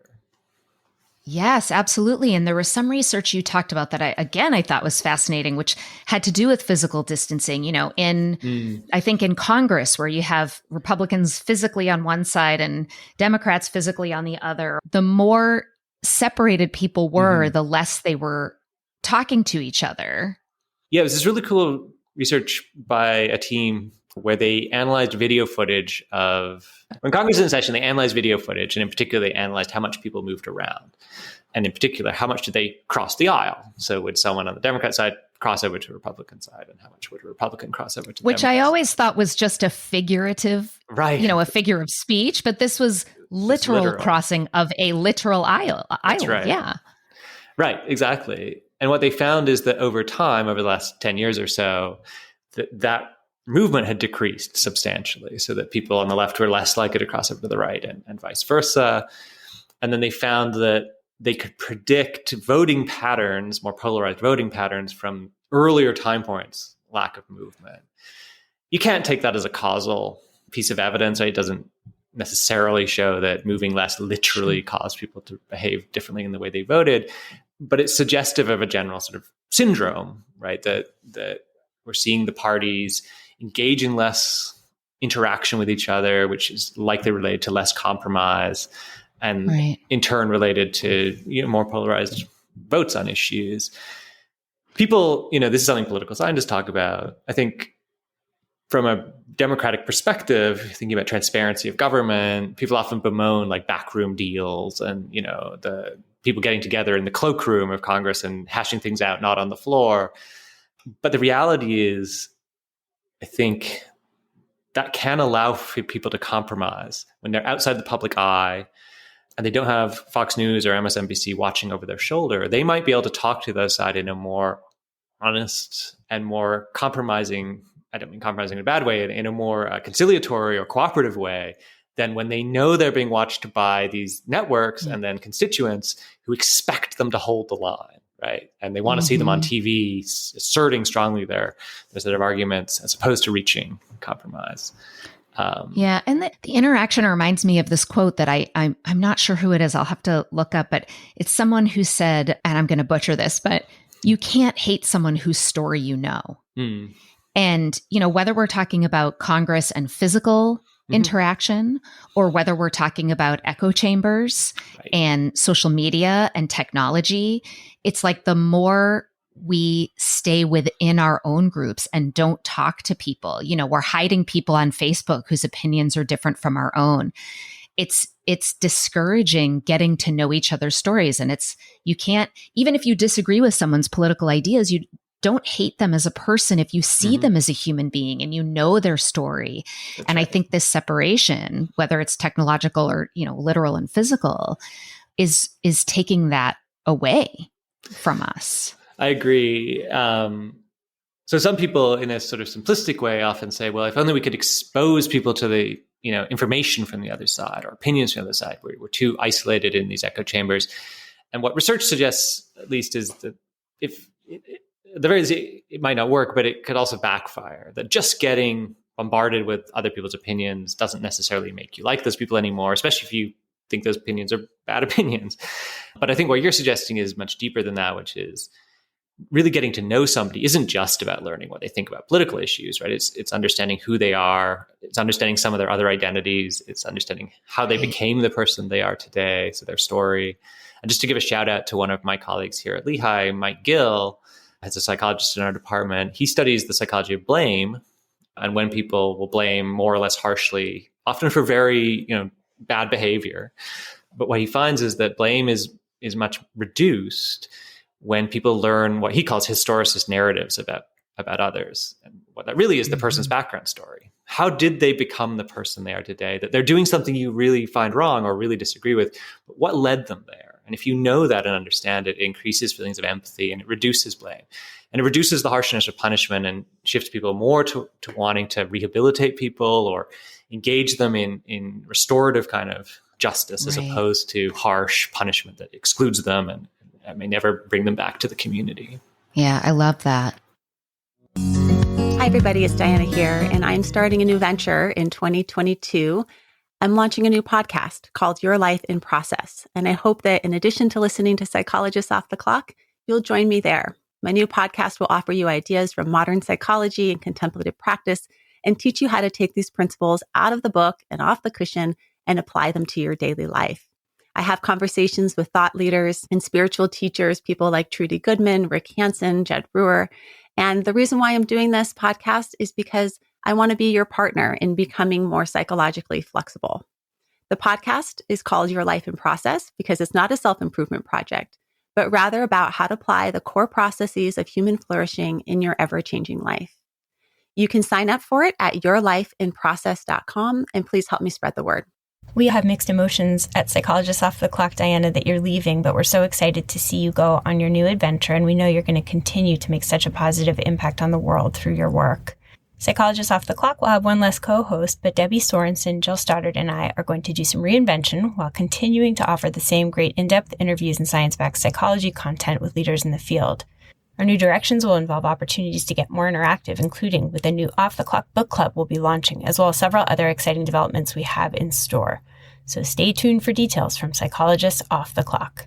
Speaker 2: Yes, absolutely. And there was some research you talked about that I thought was fascinating, which had to do with physical distancing, I think in Congress, where you have Republicans physically on one side and Democrats physically on the other. The more separated people were, the less they were talking to each other.
Speaker 1: Yeah, it was this really cool research by a team where they analyzed video footage of, when Congress was in session, they analyzed video footage, and in particular, they analyzed how much people moved around. And in particular, how much did they cross the aisle? So would someone on the Democrat side cross over to the Republican side, and how much would a Republican cross over to the
Speaker 2: Which
Speaker 1: Democrat
Speaker 2: I
Speaker 1: side?
Speaker 2: always thought was just a figurative,
Speaker 1: right?
Speaker 2: A figure of speech, but this was literal crossing of a literal aisle.
Speaker 1: That's right.
Speaker 2: Yeah.
Speaker 1: Right, exactly. And what they found is that over time, over the last 10 years or so, that movement had decreased substantially, so that people on the left were less likely to cross over to the right, and vice versa. And then they found that they could predict voting patterns, more polarized voting patterns from earlier time points, lack of movement. You can't take that as a causal piece of evidence. Right? It doesn't necessarily show that moving less literally caused people to behave differently in the way they voted, but it's suggestive of a general sort of syndrome, right? That we're seeing the parties engage in less interaction with each other, which is likely related to less compromise, and in turn related to more polarized votes on issues. People, this is something political scientists talk about. I think from a democratic perspective, thinking about transparency of government, people often bemoan like backroom deals and the people getting together in the cloakroom of Congress and hashing things out, not on the floor. But the reality is, I think that can allow for people to compromise when they're outside the public eye and they don't have Fox News or MSNBC watching over their shoulder. They might be able to talk to the other side in a more honest and more compromising, I don't mean compromising in a bad way, in a more conciliatory or cooperative way than when they know they're being watched by these networks and then constituents who expect them to hold the line. Right. And they want to see them on TV asserting strongly their set of arguments as opposed to reaching compromise.
Speaker 2: And the interaction reminds me of this quote that I'm not sure who it is. I'll have to look up, but it's someone who said, and I'm going to butcher this, but you can't hate someone whose story you know. And, whether we're talking about Congress and physical interaction, or whether we're talking about echo chambers and social media and technology, it's like the more we stay within our own groups and don't talk to people, we're hiding people on Facebook whose opinions are different from our own. It's discouraging getting to know each other's stories. And you can't, even if you disagree with someone's political ideas, you don't hate them as a person if you see them as a human being and you know their story. That's and right. I think this separation, whether it's technological or, literal and physical, is taking that away from us.
Speaker 1: I agree. So some people in a sort of simplistic way often say, well, if only we could expose people to the, information from the other side or opinions from the other side, we're too isolated in these echo chambers. And what research suggests, at least, is that if at the very least, it might not work, but it could also backfire. That just getting bombarded with other people's opinions doesn't necessarily make you like those people anymore, especially if you think those opinions are bad opinions. But I think what you're suggesting is much deeper than that, which is really getting to know somebody isn't just about learning what they think about political issues, right? It's understanding who they are. It's understanding some of their other identities. It's understanding how they became the person they are today, so their story. And just to give a shout out to one of my colleagues here at Lehigh, Mike Gill, as a psychologist in our department, he studies the psychology of blame and when people will blame more or less harshly, often for very, bad behavior. But what he finds is that blame is much reduced when people learn what he calls historicist narratives about others. And what that really is the person's background story. How did they become the person they are today? That they're doing something you really find wrong or really disagree with, but what led them there? And if you know that and understand it, it increases feelings of empathy and it reduces blame. And it reduces the harshness of punishment and shifts people more to wanting to rehabilitate people or engage them in restorative kind of justice as opposed to harsh punishment that excludes them and may never bring them back to the community.
Speaker 2: Yeah, I love that.
Speaker 3: Hi, everybody. It's Diana here, and I'm starting a new venture in 2022. I'm launching a new podcast called Your Life in Process. And I hope that in addition to listening to Psychologists Off the Clock, you'll join me there. My new podcast will offer you ideas from modern psychology and contemplative practice and teach you how to take these principles out of the book and off the cushion and apply them to your daily life. I have conversations with thought leaders and spiritual teachers, people like Trudy Goodman, Rick Hansen, Jed Brewer. And the reason why I'm doing this podcast is because I want to be your partner in becoming more psychologically flexible. The podcast is called Your Life in Process because it's not a self-improvement project, but rather about how to apply the core processes of human flourishing in your ever-changing life. You can sign up for it at yourlifeinprocess.com, and please help me spread the word.
Speaker 5: We have mixed emotions at Psychologists Off the Clock, Diana, that you're leaving, but we're so excited to see you go on your new adventure, and we know you're going to continue to make such a positive impact on the world through your work. Psychologists Off the Clock will have one less co-host, but Debbie Sorensen, Jill Stoddard, and I are going to do some reinvention while continuing to offer the same great in-depth interviews and science-backed psychology content with leaders in the field. Our new directions will involve opportunities to get more interactive, including with a new Off the Clock book club we'll be launching, as well as several other exciting developments we have in store. So stay tuned for details from Psychologists Off the Clock.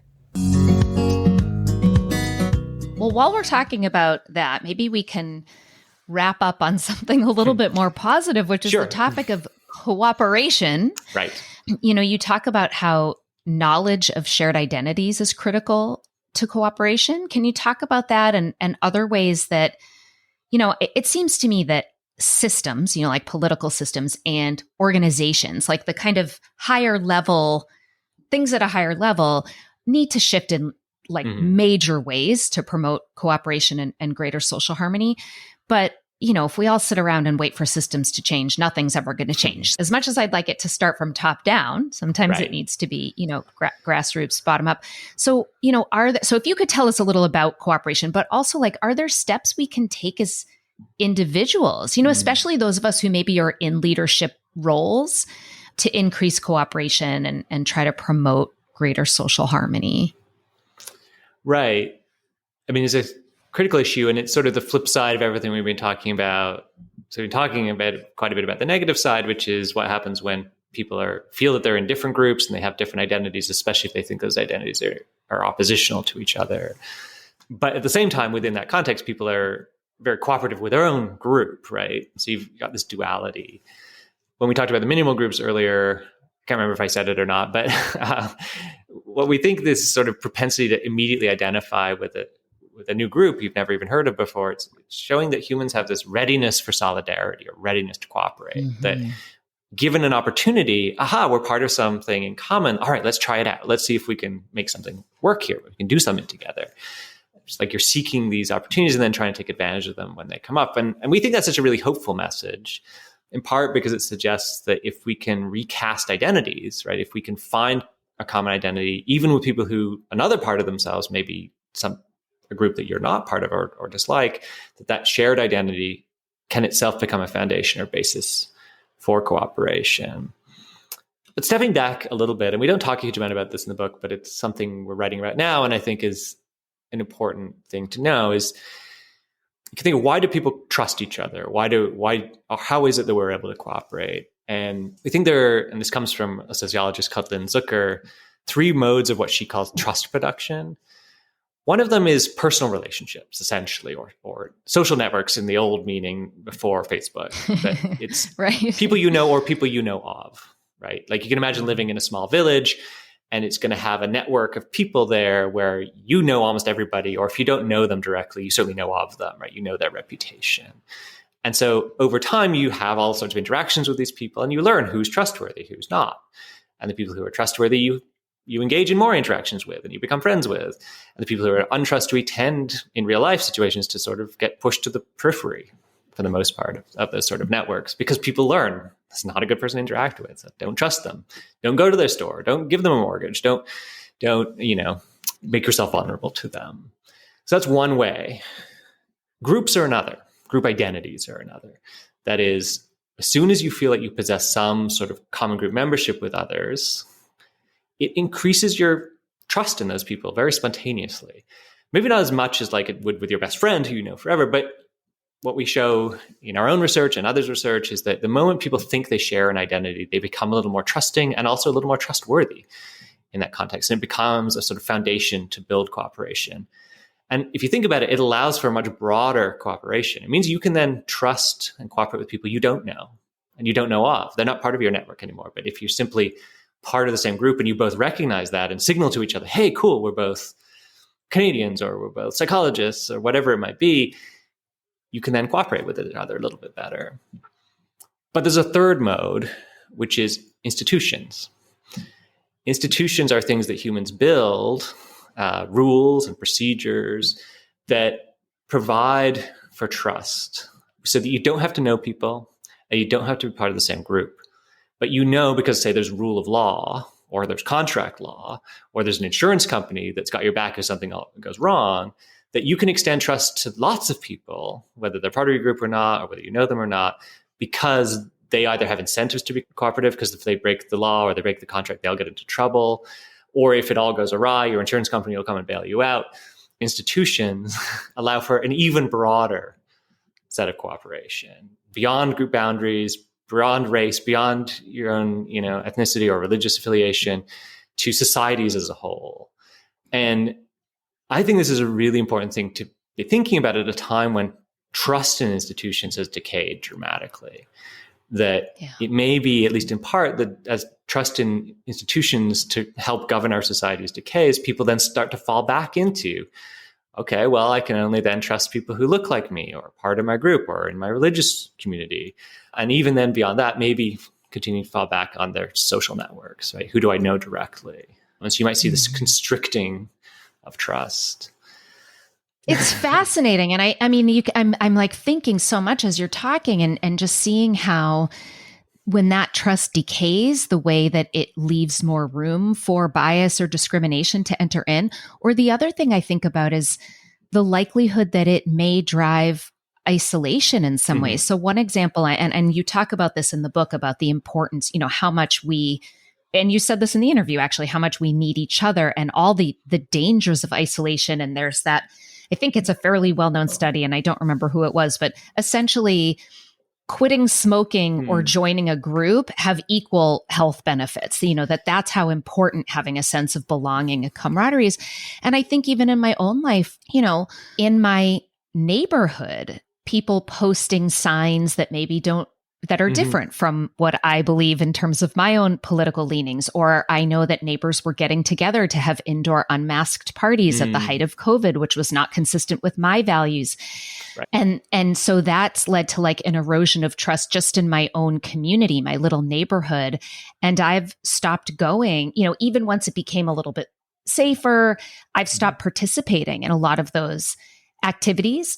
Speaker 2: Well, while we're talking about that, maybe we can wrap up on something a little bit more positive, which is the topic of cooperation.
Speaker 1: Right.
Speaker 2: You talk about how knowledge of shared identities is critical to cooperation. Can you talk about that and other ways that, it seems to me that systems, like political systems and organizations, like the kind of higher level things at a higher level need to shift in major ways to promote cooperation and greater social harmony. But if we all sit around and wait for systems to change, nothing's ever going to change. As much as I'd like it to start from top down, sometimes it needs to be, grassroots, bottom up. So, so if you could tell us a little about cooperation, but also are there steps we can take as individuals, especially those of us who maybe are in leadership roles to increase cooperation and try to promote greater social harmony?
Speaker 1: Right. I mean, it's a critical issue, and it's sort of the flip side of everything we've been talking about. So we've been talking about quite a bit about the negative side, which is what happens when people feel that they're in different groups and they have different identities, especially if they think those identities are oppositional to each other. But at the same time, within that context, people are very cooperative with their own group, right? So you've got this duality. When we talked about the minimal groups earlier, I can't remember if I said it or not, but what we think this sort of propensity to immediately identify with a new group you've never even heard of before, it's showing that humans have this readiness for solidarity or readiness to cooperate, that given an opportunity, we're part of something in common. All right, let's try it out. Let's see if we can make something work here. We can do something together. It's like you're seeking these opportunities and then trying to take advantage of them when they come up. And we think that's such a really hopeful message, in part because it suggests that if we can recast identities, right, if we can find a common identity, even with people who another part of themselves may be a group that you're not part of or dislike, that shared identity can itself become a foundation or basis for cooperation. But stepping back a little bit, and we don't talk a huge amount about this in the book, but it's something we're writing right now, and I think is an important thing to know, is you can think, why do people trust each other? How is it that we're able to cooperate? And we think and this comes from a sociologist called Lynn Zucker, 3 modes of what she calls trust production. One of them is personal relationships, essentially, or social networks in the old meaning before Facebook. That it's
Speaker 2: right.
Speaker 1: people you know or people you know of, right? Like you can imagine living in a small village and it's going to have a network of people there where you know almost everybody, or if you don't know them directly, you certainly know of them, right? You know their reputation. And so over time, you have all sorts of interactions with these people and you learn who's trustworthy, who's not. And the people who are trustworthy, you engage in more interactions with and you become friends with. And the people who are untrustworthy tend in real life situations to sort of get pushed to the periphery for the most part of those sort of networks, because people learn it's not a good person to interact with. So don't trust them. Don't go to their store. Don't give them a mortgage. Don't make yourself vulnerable to them. So that's one way. Groups are another. Group identities are another. That is, as soon as you feel like you possess some sort of common group membership with others, it increases your trust in those people very spontaneously. Maybe not as much as like it would with your best friend who you know forever, but what we show in our own research and others' research is that the moment people think they share an identity, they become a little more trusting and also a little more trustworthy in that context. And it becomes a sort of foundation to build cooperation. And if you think about it, it allows for a much broader cooperation. It means you can then trust and cooperate with people you don't know and you don't know of. They're not part of your network anymore. But if you're simply part of the same group and you both recognize that and signal to each other, hey, cool, we're both Canadians or we're both psychologists or whatever it might be, you can then cooperate with each other a little bit better. But there's a third mode, which is institutions. Institutions are things that humans build, rules and procedures that provide for trust so that you don't have to know people and you don't have to be part of the same group. But you know, because say there's rule of law or there's contract law or there's an insurance company that's got your back if something goes wrong, that you can extend trust to lots of people, whether they're part of your group or not, or whether you know them or not, because they either have incentives to be cooperative, because if they break the law or they break the contract, they'll get into trouble. Or if it all goes awry, your insurance company will come and bail you out. Institutions allow for an even broader set of cooperation beyond group boundaries, beyond race, beyond your own, ethnicity or religious affiliation, to societies as a whole. And I think this is a really important thing to be thinking about at a time when trust in institutions has decayed dramatically. That it may be, at least in part, that as trust in institutions to help govern our societies decays, people then start to fall back into, okay, well, I can only then trust people who look like me or part of my group or in my religious community. And even then beyond that, maybe continue to fall back on their social networks, right? Who do I know directly? And so you might see this constricting of trust.
Speaker 2: It's fascinating. And I mean, I'm like thinking so much as you're talking and just seeing how when that trust decays, the way that it leaves more room for bias or discrimination to enter in. Or the other thing I think about is the likelihood that it may drive isolation in some ways. So one example, and you talk about this in the book about the importance, how much and you said this in the interview, actually, how much we need each other and all the dangers of isolation. And there's that, I think it's a fairly well-known study, and I don't remember who it was, but essentially quitting smoking or joining a group have equal health benefits, that's how important having a sense of belonging and camaraderie is. And I think even in my own life, in my neighborhood, people posting signs that maybe that are different from what I believe in terms of my own political leanings. Or I know that neighbors were getting together to have indoor unmasked parties at the height of COVID, which was not consistent with my values. Right. And so that's led to like an erosion of trust just in my own community, my little neighborhood. And I've stopped going, even once it became a little bit safer, I've stopped participating in a lot of those activities.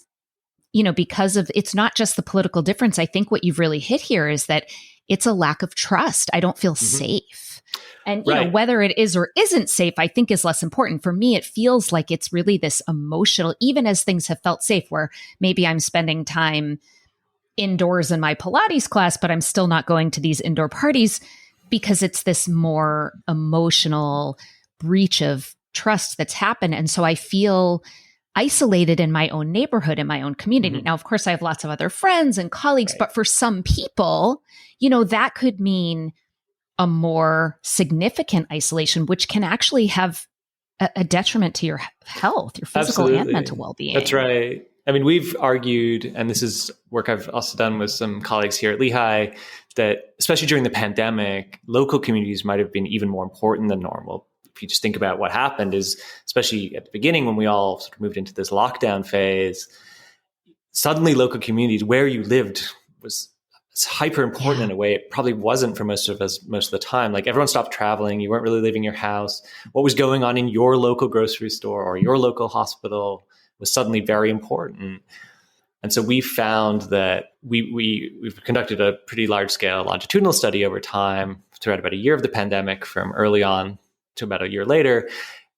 Speaker 2: Because of, it's not just the political difference. I think what you've really hit here is that it's a lack of trust. I don't feel safe. And, whether it is or isn't safe, I think is less important. For me, it feels like it's really this emotional, even as things have felt safe, where maybe I'm spending time indoors in my Pilates class, but I'm still not going to these indoor parties because it's this more emotional breach of trust that's happened. And so I feel isolated in my own neighborhood, in my own community. Now, of course, I have lots of other friends and colleagues, but for some people, that could mean a more significant isolation, which can actually have a detriment to your health, your physical
Speaker 1: Absolutely.
Speaker 2: and mental well-being.
Speaker 1: That's right. I mean, we've argued, and this is work I've also done with some colleagues here at Lehigh, that especially during the pandemic, local communities might have been even more important than normal. If you just think about what happened is, especially at the beginning when we all sort of moved into this lockdown phase, suddenly local communities where you lived was hyper important in a way it probably wasn't for most of us most of the time. Like everyone stopped traveling. You weren't really leaving your house. What was going on in your local grocery store or your local hospital was suddenly very important. And so we found that we've conducted a pretty large scale longitudinal study over time throughout about a year of the pandemic, from early on to about a year later.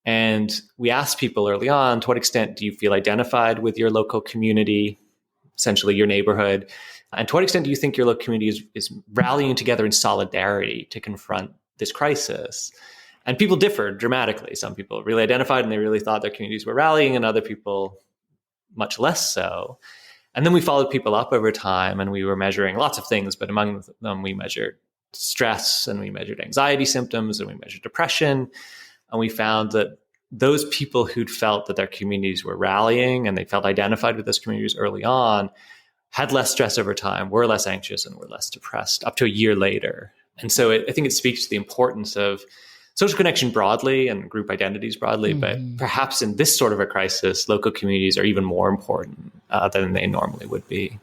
Speaker 1: And we asked people early on, to what extent do you feel identified with your local community, essentially your neighborhood? And to what extent do you think your local community is rallying together in solidarity to confront this crisis? And people differed dramatically. Some people really identified and they really thought their communities were rallying, and other people much less so. And then we followed people up over time, and we were measuring lots of things, but among them we measured stress, and we measured anxiety symptoms, and we measured depression. And we found that those people who'd felt that their communities were rallying and they felt identified with those communities early on had less stress over time, were less anxious, and were less depressed up to a year later. And so I think it speaks to the importance of social connection broadly and group identities broadly, but perhaps in this sort of a crisis, local communities are even more important than they normally would be.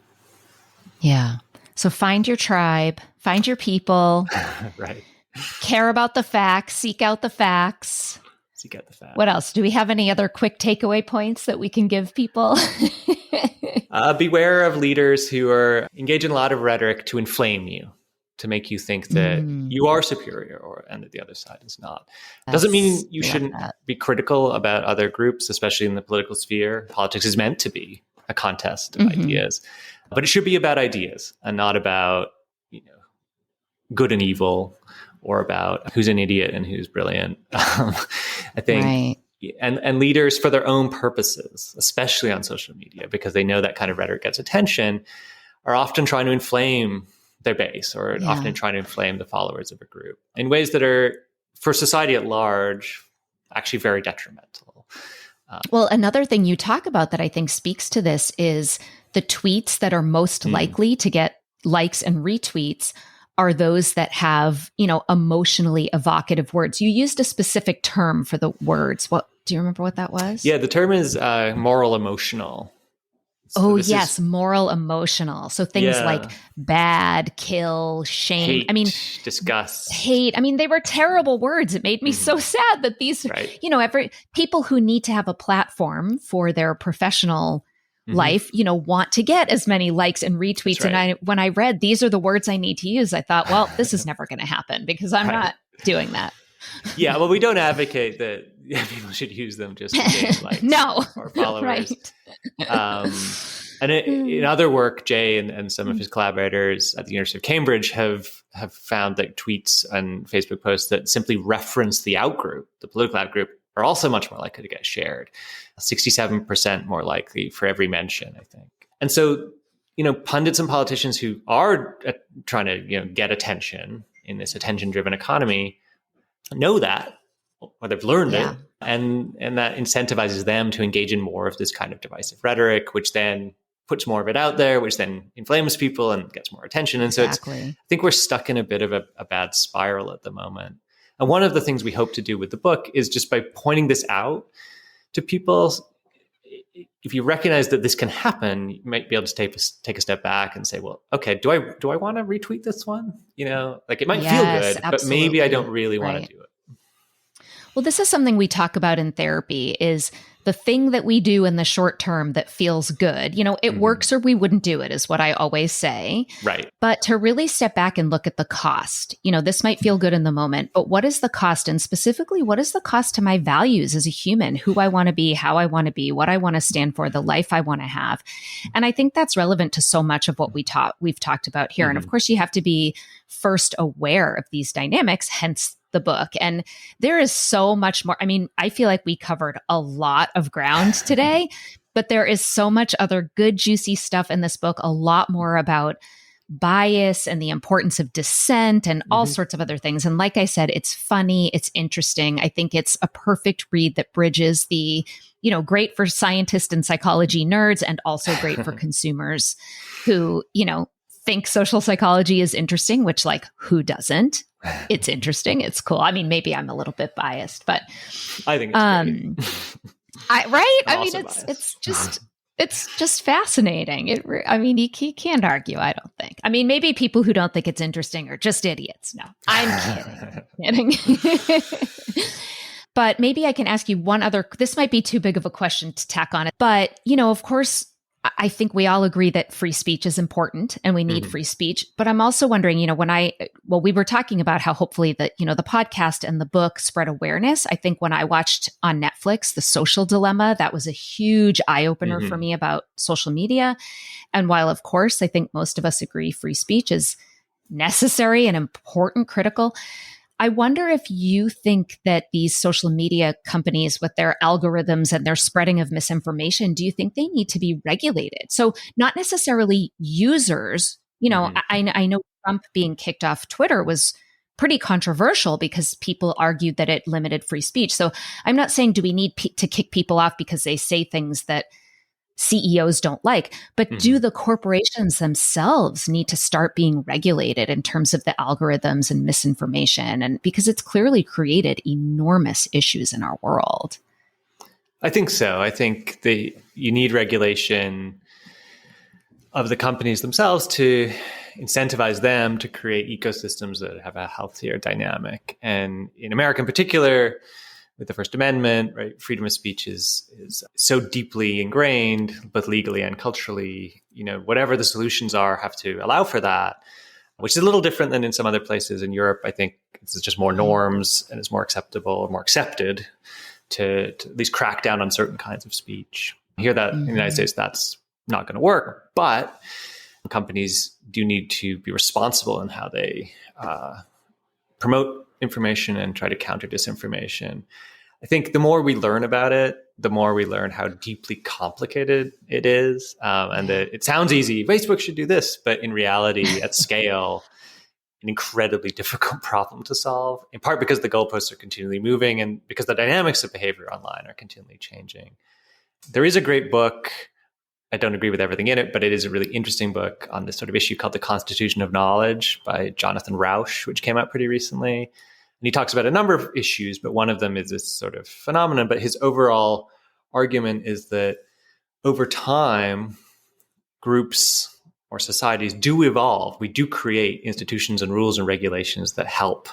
Speaker 2: Yeah. So find your tribe, find your people,
Speaker 1: Right.
Speaker 2: care about the facts, seek out the facts.
Speaker 1: Seek out the facts.
Speaker 2: What else? Do we have any other quick takeaway points that we can give people?
Speaker 1: Beware of leaders who are engaged in a lot of rhetoric to inflame you, to make you think that you are superior and that the other side is not. Doesn't mean you shouldn't be critical about other groups, especially in the political sphere. Politics is meant to be a contest of ideas, but it should be about ideas and not about, good and evil, or about who's an idiot and who's brilliant. I think,
Speaker 2: right.
Speaker 1: and leaders for their own purposes, especially on social media, because they know that kind of rhetoric gets attention, are often trying to inflame their base, or often trying to inflame the followers of a group in ways that are, for society at large, actually very detrimental.
Speaker 2: Well, another thing you talk about that I think speaks to this is the tweets that are most likely to get likes and retweets are those that have, emotionally evocative words. You used a specific term for the words. What do you remember what that was?
Speaker 1: Yeah, the term is moral emotional.
Speaker 2: So yes, moral emotional. So things like bad, kill, shame.
Speaker 1: Hate, disgust.
Speaker 2: Hate. They were terrible words. It made me so sad that these, every people who need to have a platform for their professional life, want to get as many likes and retweets. Right. And when I read, these are the words I need to use, I thought, well, this is never going to happen because I'm not doing that.
Speaker 1: Yeah, well, we don't advocate that people should use them just to gain likes or followers. Right. And in other work, Jay and some of his collaborators at the University of Cambridge have found that tweets and Facebook posts that simply reference the outgroup, the political outgroup, are also much more likely to get shared. 67% more likely for every mention, I think. And so, pundits and politicians who are trying to, get attention in this attention-driven economy know that, or they've learned it, and that incentivizes them to engage in more of this kind of divisive rhetoric, which then puts more of it out there, which then inflames people and gets more attention. And so I think we're stuck in a bit of a bad spiral at the moment. And one of the things we hope to do with the book is just by pointing this out to people, if you recognize that this can happen, you might be able to take a step back and say, well, okay, do I want to retweet this one? It might feel good, but maybe I don't really want to do it.
Speaker 2: Well, this is something we talk about in therapy, is the thing that we do in the short term that feels good. It works or we wouldn't do it, is what I always say.
Speaker 1: Right.
Speaker 2: But to really step back and look at the cost, this might feel good in the moment, but what is the cost? And specifically, what is the cost to my values as a human, who I want to be, how I want to be, what I want to stand for, the life I want to have? And I think that's relevant to so much of what we've talked about here. And of course, you have to be first aware of these dynamics, hence the book. And there is so much more. I feel like we covered a lot of ground today, but there is so much other good, juicy stuff in this book, a lot more about bias and the importance of dissent and all sorts of other things. And like I said, it's funny, it's interesting. I think it's a perfect read that bridges the, great for scientists and psychology nerds and also great for consumers who, think social psychology is interesting, which who doesn't? It's interesting. It's cool. I mean, maybe I'm a little bit biased, but
Speaker 1: I think it's great.
Speaker 2: Right?
Speaker 1: I'm
Speaker 2: I mean,
Speaker 1: also
Speaker 2: it's just fascinating. You can't argue, I don't think. I mean, maybe people who don't think it's interesting are just idiots. No, I'm kidding. But maybe I can ask you one other, this might be too big of a question to tack on it. But, of course, I think we all agree that free speech is important and we need free speech. But I'm also wondering, we were talking about how hopefully the podcast and the book spread awareness. I think when I watched on Netflix, The Social Dilemma, that was a huge eye opener for me about social media. And while, of course, I think most of us agree free speech is necessary and important, critical, I wonder if you think that these social media companies with their algorithms and their spreading of misinformation, do you think they need to be regulated? So not necessarily users, I know Trump being kicked off Twitter was pretty controversial because people argued that it limited free speech. So I'm not saying do we need to kick people off because they say things that CEOs don't like, but do the corporations themselves need to start being regulated in terms of the algorithms and misinformation? And because it's clearly created enormous issues in our world.
Speaker 1: I think so. I think you need regulation of the companies themselves to incentivize them to create ecosystems that have a healthier dynamic. And in America in particular, with the First Amendment, right, freedom of speech is so deeply ingrained, both legally and culturally. Whatever the solutions are, have to allow for that, which is a little different than in some other places. In Europe, I think it's just more norms and it's more acceptable, more accepted to at least crack down on certain kinds of speech. I hear that in the United States, that's not going to work, but companies do need to be responsible in how they promote information and try to counter disinformation. I think the more we learn about it, the more we learn how deeply complicated it is. And that it sounds easy. Facebook should do this, but in reality, at scale, an incredibly difficult problem to solve, in part because the goalposts are continually moving and because the dynamics of behavior online are continually changing. There is a great book. I don't agree with everything in it, but it is a really interesting book on this sort of issue called The Constitution of Knowledge by Jonathan Rauch, which came out pretty recently. And he talks about a number of issues, but one of them is this sort of phenomenon. But his overall argument is that over time, groups or societies do evolve. We do create institutions and rules and regulations that help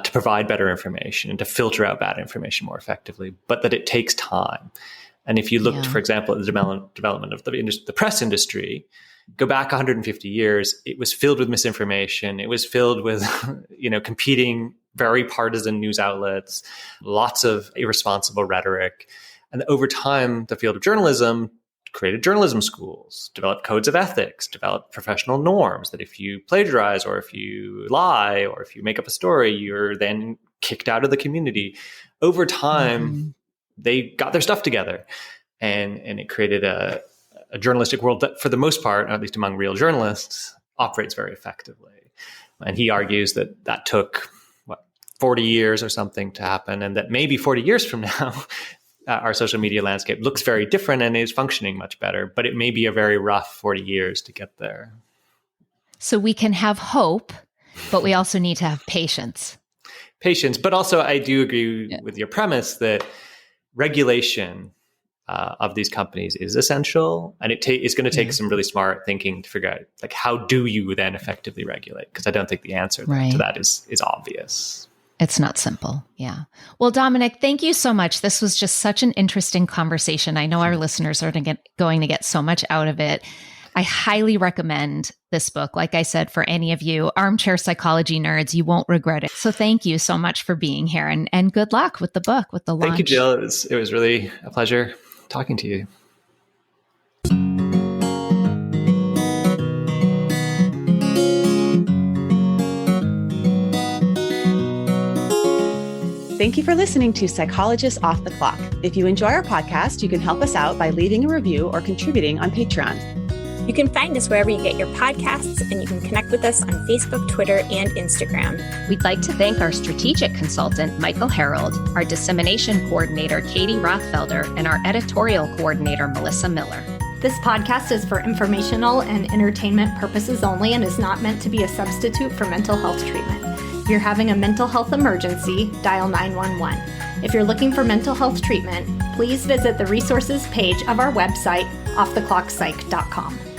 Speaker 1: to provide better information and to filter out bad information more effectively, but that it takes time. And if you looked, for example, at the development of the press industry, go back 150 years, it was filled with misinformation. It was filled with, competing very partisan news outlets, lots of irresponsible rhetoric. And over time, the field of journalism created journalism schools, developed codes of ethics, developed professional norms that if you plagiarize or if you lie or if you make up a story, you're then kicked out of the community. Over time, they got their stuff together and it created a journalistic world that, for the most part, at least among real journalists, operates very effectively. And he argues that took 40 years or something to happen, and that maybe 40 years from now, our social media landscape looks very different and is functioning much better, but it may be a very rough 40 years to get there.
Speaker 2: So we can have hope, but we also need to have patience.
Speaker 1: But also I do agree with your premise that regulation of these companies is essential, and it's going to take some really smart thinking to figure out how do you then effectively regulate? Because I don't think the answer to that is obvious.
Speaker 2: It's not simple. Yeah. Well, Dominic, thank you so much. This was just such an interesting conversation. I know our listeners are going to get so much out of it. I highly recommend this book. Like I said, for any of you armchair psychology nerds, you won't regret it. So thank you so much for being here, and good luck with the book, with the launch.
Speaker 1: Thank you, Jill. It was really a pleasure talking to you.
Speaker 3: Thank you for listening to Psychologists Off the Clock. If you enjoy our podcast, you can help us out by leaving a review or contributing on Patreon.
Speaker 5: You can find us wherever you get your podcasts, and you can connect with us on Facebook, Twitter, and Instagram.
Speaker 2: We'd like to thank our strategic consultant, Michael Harold, our dissemination coordinator, Katie Rothfelder, and our editorial coordinator, Melissa Miller.
Speaker 4: This podcast is for informational and entertainment purposes only and is not meant to be a substitute for mental health treatment. If you're having a mental health emergency, dial 911. If you're looking for mental health treatment, please visit the resources page of our website, offtheclockpsych.com.